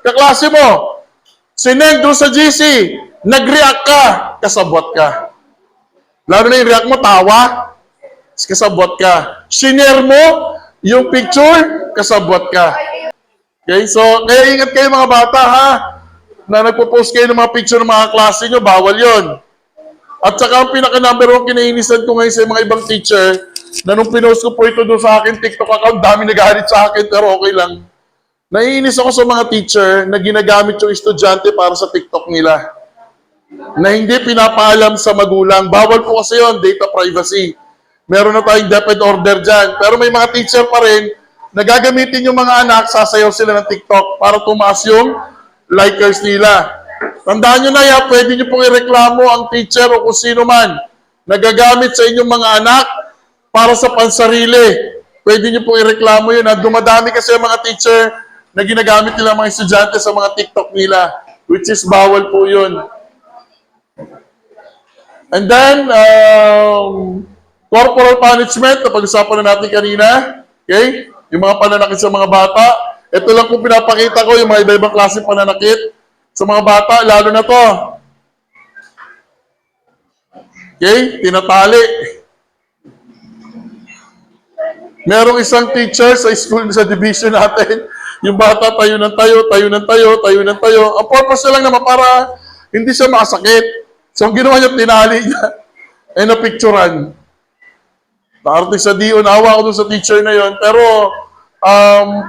kaklase mo, sinend doon sa GC, nag-react ka, kasabwat ka. Lalo na yung react mo, tawa, kasabwat ka. Shinare mo, Yung picture, kasabwat ka. Okay, so kaya ingat kayo mga bata ha, na nagpo-post kayo ng mga picture ng mga klase nyo, bawal yon. At saka ang pinaka-number one kinainisan ko ngayon sa mga ibang teacher, na nung pinost ko po ito doon sa akin TikTok account, dami nagalit sa akin, pero okay lang. Naiinis ako sa mga teacher na ginagamit yung estudyante para sa TikTok nila. Na hindi pinapaalam sa magulang. Bawal po kasi yun, data privacy. Meron na tayong DepEd order dyan. Pero may mga teacher pa rin na gagamitin yung mga anak, sasayaw sila ng TikTok para tumaas yung likers nila. Tandaan nyo na yan, pwede nyo pong ireklamo ang teacher o kung sino man na gagamit sa inyong mga anak para sa pansarili. Pwede nyo pong ireklamo yun. At dumadami kasi ang mga teacher na ginagamit nila mga estudyante sa mga TikTok nila, which is bawal po yun. And then, corporal punishment, na pag-usapan na natin kanina, okay? Yung mga pananakit sa mga bata. Ito lang po pinapakita ko, yung mga iba-ibang klase pananakit sa mga bata, lalo na to. Okay? Tinatali. Merong isang teacher sa school sa division natin, yung bata tayo ng tayo, tayo ng tayo, tayo ng tayo. Ang purpose na lang naman para hindi siya makasakit. So, ang ginawa niya, tinali niya. Eh, napicturan. Nakarating sa DO, naawa ko dun sa teacher na yon. Pero,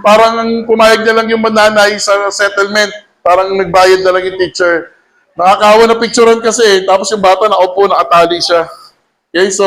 parang pumayag na lang yung mananay sa settlement. Parang nagbayad na lang yung teacher. Nakakawa na picturean kasi, tapos yung bata nakaupo, nakatali siya. Okay, so,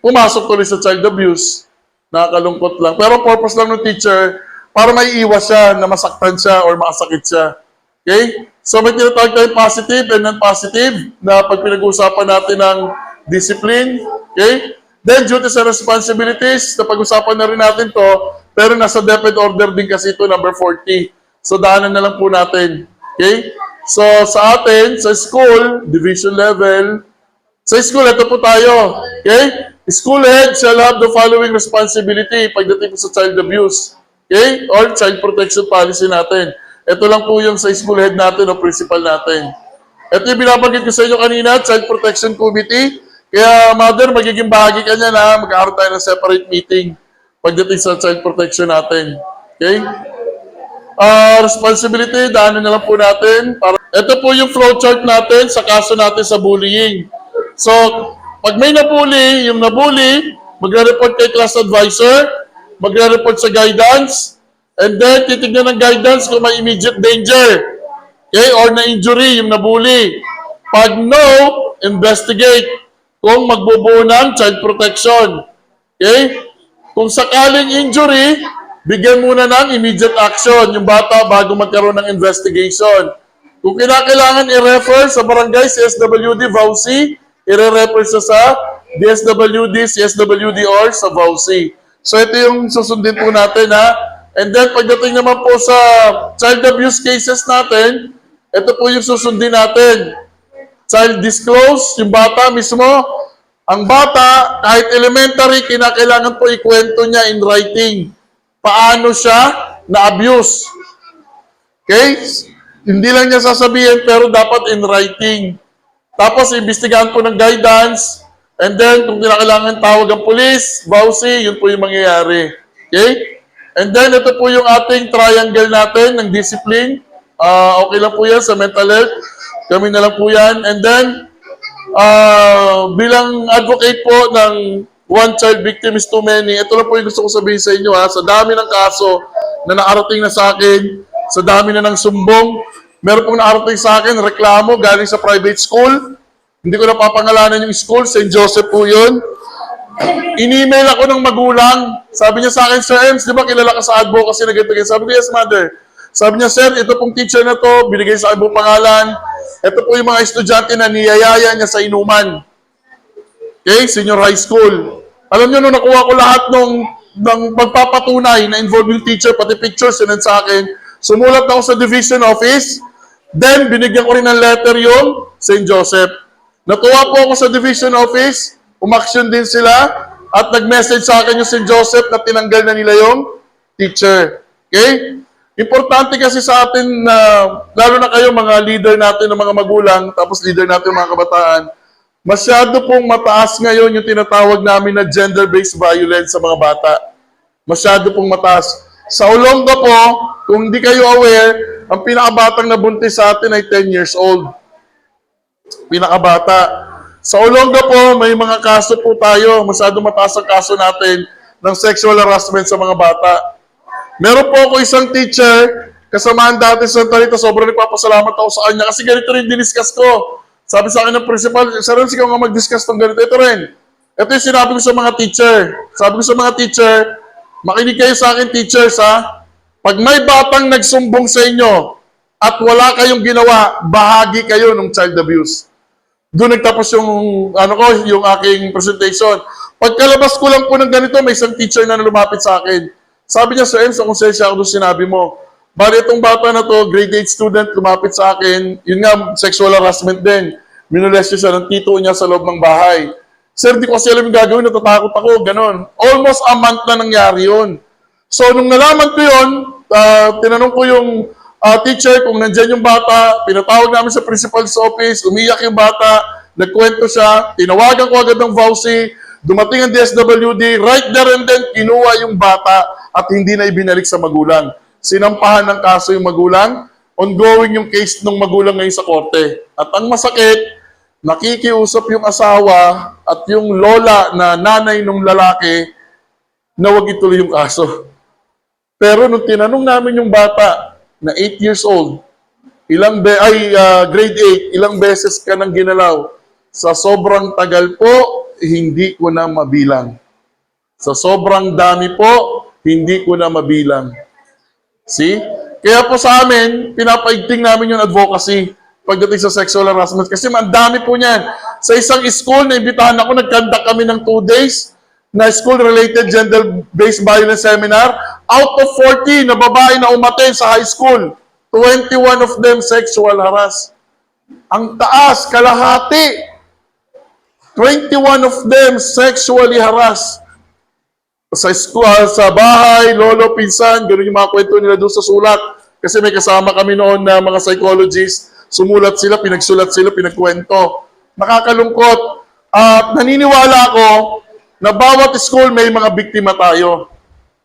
pumasok tuloy sa child abuse. Nakakalungkot lang. Pero purpose lang ng teacher, para may iwas siya na masaktan siya or makasakit siya. Okay? So may tinatawag tayong positive and non-positive na pag pinag-uusapan natin ng discipline. Okay? Then duties and responsibilities, na pag-usapan na rin natin to, pero nasa DepEd order din kasi ito, number 40. So daanan na lang po natin. Okay? So sa atin, sa school, division level, sa school, ito po tayo. Okay? School head shall have the following responsibility pagdating po sa child abuse. Okay? Or child protection policy natin. Ito lang po yung sa school head natin o principal natin. Ito yung binabanggit ko sa inyo kanina, Child Protection Committee. Kaya, mother, magiging bahagi ka niya na magkakaroon tayo ng separate meeting pagdating sa child protection natin. Okay? Responsibility, daanan na lang po natin. Ito po yung flowchart natin sa kaso natin sa bullying. So, pag may nabully, yung nabully, magre-report kay class advisor, magre-report sa guidance, and then titignan ng guidance kung may immediate danger. Okay? Or na-injury, yung nabully. Pag no, investigate kung magbubuo ng child protection. Okay? Kung sakaling injury, bigyan muna ng immediate action yung bata bago magkaroon ng investigation. Kung kinakailangan i-refer sa barangay, CSWD, VAUSI, i-refer sa DSWD, CSWD, or sa VAUSI. So ito yung susundin po natin ha. And then pagdating naman po sa child abuse cases natin, ito po yung susundin natin. Child disclose, yung bata mismo. Ang bata, kahit elementary, kinakailangan po ikwento niya in writing. Paano siya na-abuse. Okay? Hindi lang niya sasabihin, pero dapat in writing. Tapos, imbestigahan po ng guidance. And then, kung kinakailangan tawag ang police, VAUSI, yun po yung mangyayari. Okay? And then, ito po yung ating triangle natin ng discipline. Okay lang po yan sa mental health. Kami na lang po yan. And then, bilang advocate po ng one child victim is too many, ito lang po yung gusto ko sabihin sa inyo ha. Sa dami ng kaso na nakarating na sa akin, sa dami na ng sumbong, meron pong nakarating sa akin, reklamo galing sa private school. Hindi ko napapangalanan yung school, St. Joseph po yun. In-email ako ng magulang. Sabi niya sa akin, Sir Ems, di ba kilala ka sa advocacy na ganito? Sabi ko, yes, mother. Sabi niya, sir, ito pong teacher na to, binigay sa akin po pangalan. Ito po yung mga estudyante na niyayaya niya sa inuman. Okay, senior high school. Alam niyo, nung nakuha ko lahat ng pagpapatunay na involved yung teacher, pati pictures yun sa akin, sumulat ako sa division office, then binigyan ko rin ng letter yung St. Joseph. Natuwa po ako sa division office, umaksyon din sila, at nag-message sa akin yung St. Joseph na tinanggal na nila yung teacher. Okay? Importante kasi sa atin na, lalo na kayo mga leader natin ng mga magulang, tapos leader natin ng mga kabataan, masyado pong mataas ngayon yung tinatawag namin na gender-based violence sa mga bata. Masyado pong mataas. Sa Olonga po, kung hindi kayo aware, ang pinakabatang nabuntis sa atin ay 10 years old. Pinakabata. Sa Olonga po, may mga kaso po tayo. Masyado mataas ang kaso natin ng sexual harassment sa mga bata. Meron po ako isang teacher, kasamaan dati sa Santa Rita, sobrang nagpapasalamat ako sa kanya kasi ganito rin diniscuss ko. Sabi sa akin ng principal, Sir Renz, ikaw nga mag-discuss ng ganito. Ito rin. Ito yung sinabi ko sa mga teacher. Sabi ko sa mga teacher, makinig kayo sa akin, teachers, ha? Pag may batang nagsumbong sa inyo at wala kayong ginawa, bahagi kayo ng child abuse. Doon nagtapos yung aking presentation. Pagkalabas ko lang po ng ganito, may isang teacher na lumapit sa akin. Sabi niya, Sir Ems, konsensya ako doon sinabi mo. Bali itong bata na to, grade 8 student, lumapit sa akin. Yun nga, sexual harassment din. Minolest siya ng tito niya sa loob ng bahay. Sir, di ko kasi alam yung gagawin, natatakot ako, ganon. Almost a month na nangyari yun. So, nung nalaman ko yun, tinanong ko yung teacher kung nandyan yung bata, pinatawag namin sa principal's office, umiyak yung bata, nagkwento siya, tinawagan ko agad ng VAUSI, dumating ang DSWD, right there and then, kinuha yung bata at hindi na ibinalik sa magulang. Sinampahan ng kaso yung magulang, ongoing yung case ng magulang ngayon sa korte. At ang masakit, nakikiusap yung asawa at yung lola na nanay ng lalaki na wag ituloy yung kaso. Pero nung tinanong namin yung bata na 8 years old, grade 8, ilang beses ka nang ginalaw? Sa sobrang tagal po, hindi ko na mabilang. Sa sobrang dami po, hindi ko na mabilang. See? Kaya po sa amin, pinapaigting namin yung advocacy pagdating sa sexual harassment. Kasi ang dami po niyan. Sa isang school, naimbitahan ako, nag-conduct kami ng 2 days na school-related gender-based violence seminar. Out of 40 na babae na umaten sa high school, 21 of them sexual harass. Ang taas, kalahati. 21 of them sexually harassed. Sa school, sa bahay, lolo, pinsan, gano'n yung mga kwento nila doon sa sulat. Kasi may kasama kami noon na mga psychologists, sumulat sila, pinagsulat sila, pinagkwento. Nakakalungkot. At naniniwala ako na bawat school may mga biktima tayo.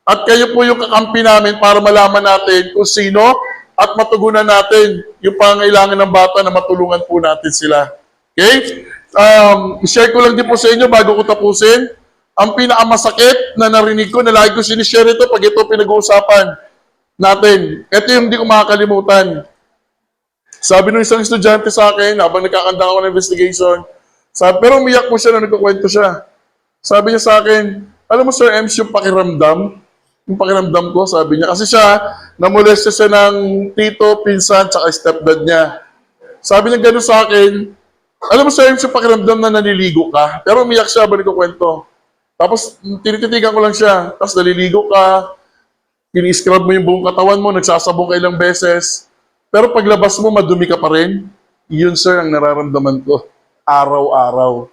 At kayo po yung kakampi namin para malaman natin kung sino at matugunan natin yung pangailangan ng bata na matulungan po natin sila. Okay? I-share ko lang din po sa inyo bago ko tapusin. Ang pinakamasakit na narinig ko, na lagi ko sinishare ito pag ito pinag-uusapan natin. Ito yung hindi ko makakalimutan. Sabi ng isang estudyante sa akin, habang nagkakanda ako ng investigation, pero umiyak po siya na nagkukwento siya. Sabi niya sa akin, alam mo Sir Ems, yung pakiramdam ko, sabi niya. Kasi siya, namolesta siya ng tito, pinsan, tsaka stepdad niya. Sabi niya gano'n sa akin, alam mo Sir Ems, yung pakiramdam na naliligo ka. Pero umiyak siya habang nagkukwento. Tapos, tinititigan ko lang siya. Tapos, naliligo ka, kini-scrub mo yung buong katawan mo, nagsasabong ka ilang beses. Pero paglabas mo, madumi ka pa rin. Yun, sir, ang nararamdaman ko. Araw-araw.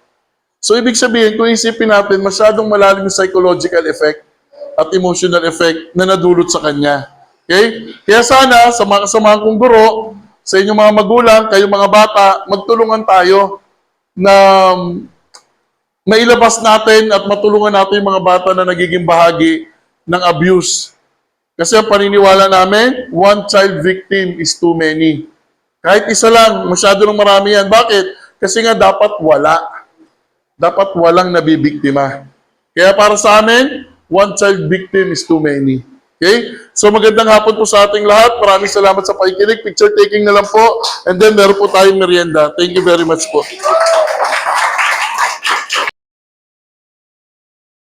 So, ibig sabihin, kung isipin natin, masyadong malalim yung psychological effect at emotional effect na nadulot sa kanya. Okay? Kaya sana, sa mga kasamahan kong guro, sa inyong mga magulang, kayong mga bata, magtulungan tayo na mailabas natin at matulungan natin yung mga bata na nagiging bahagi ng abuse. Kasi ang paniniwala namin, one child victim is too many. Kahit isa lang, masyado nang marami yan. Bakit? Kasi nga dapat wala. Dapat walang nabibiktima. Kaya para sa amin, one child victim is too many. Okay? So magandang hapon po sa ating lahat. Maraming salamat sa pakikinig. Picture taking na lang po. And then meron po tayong merienda. Thank you very much po.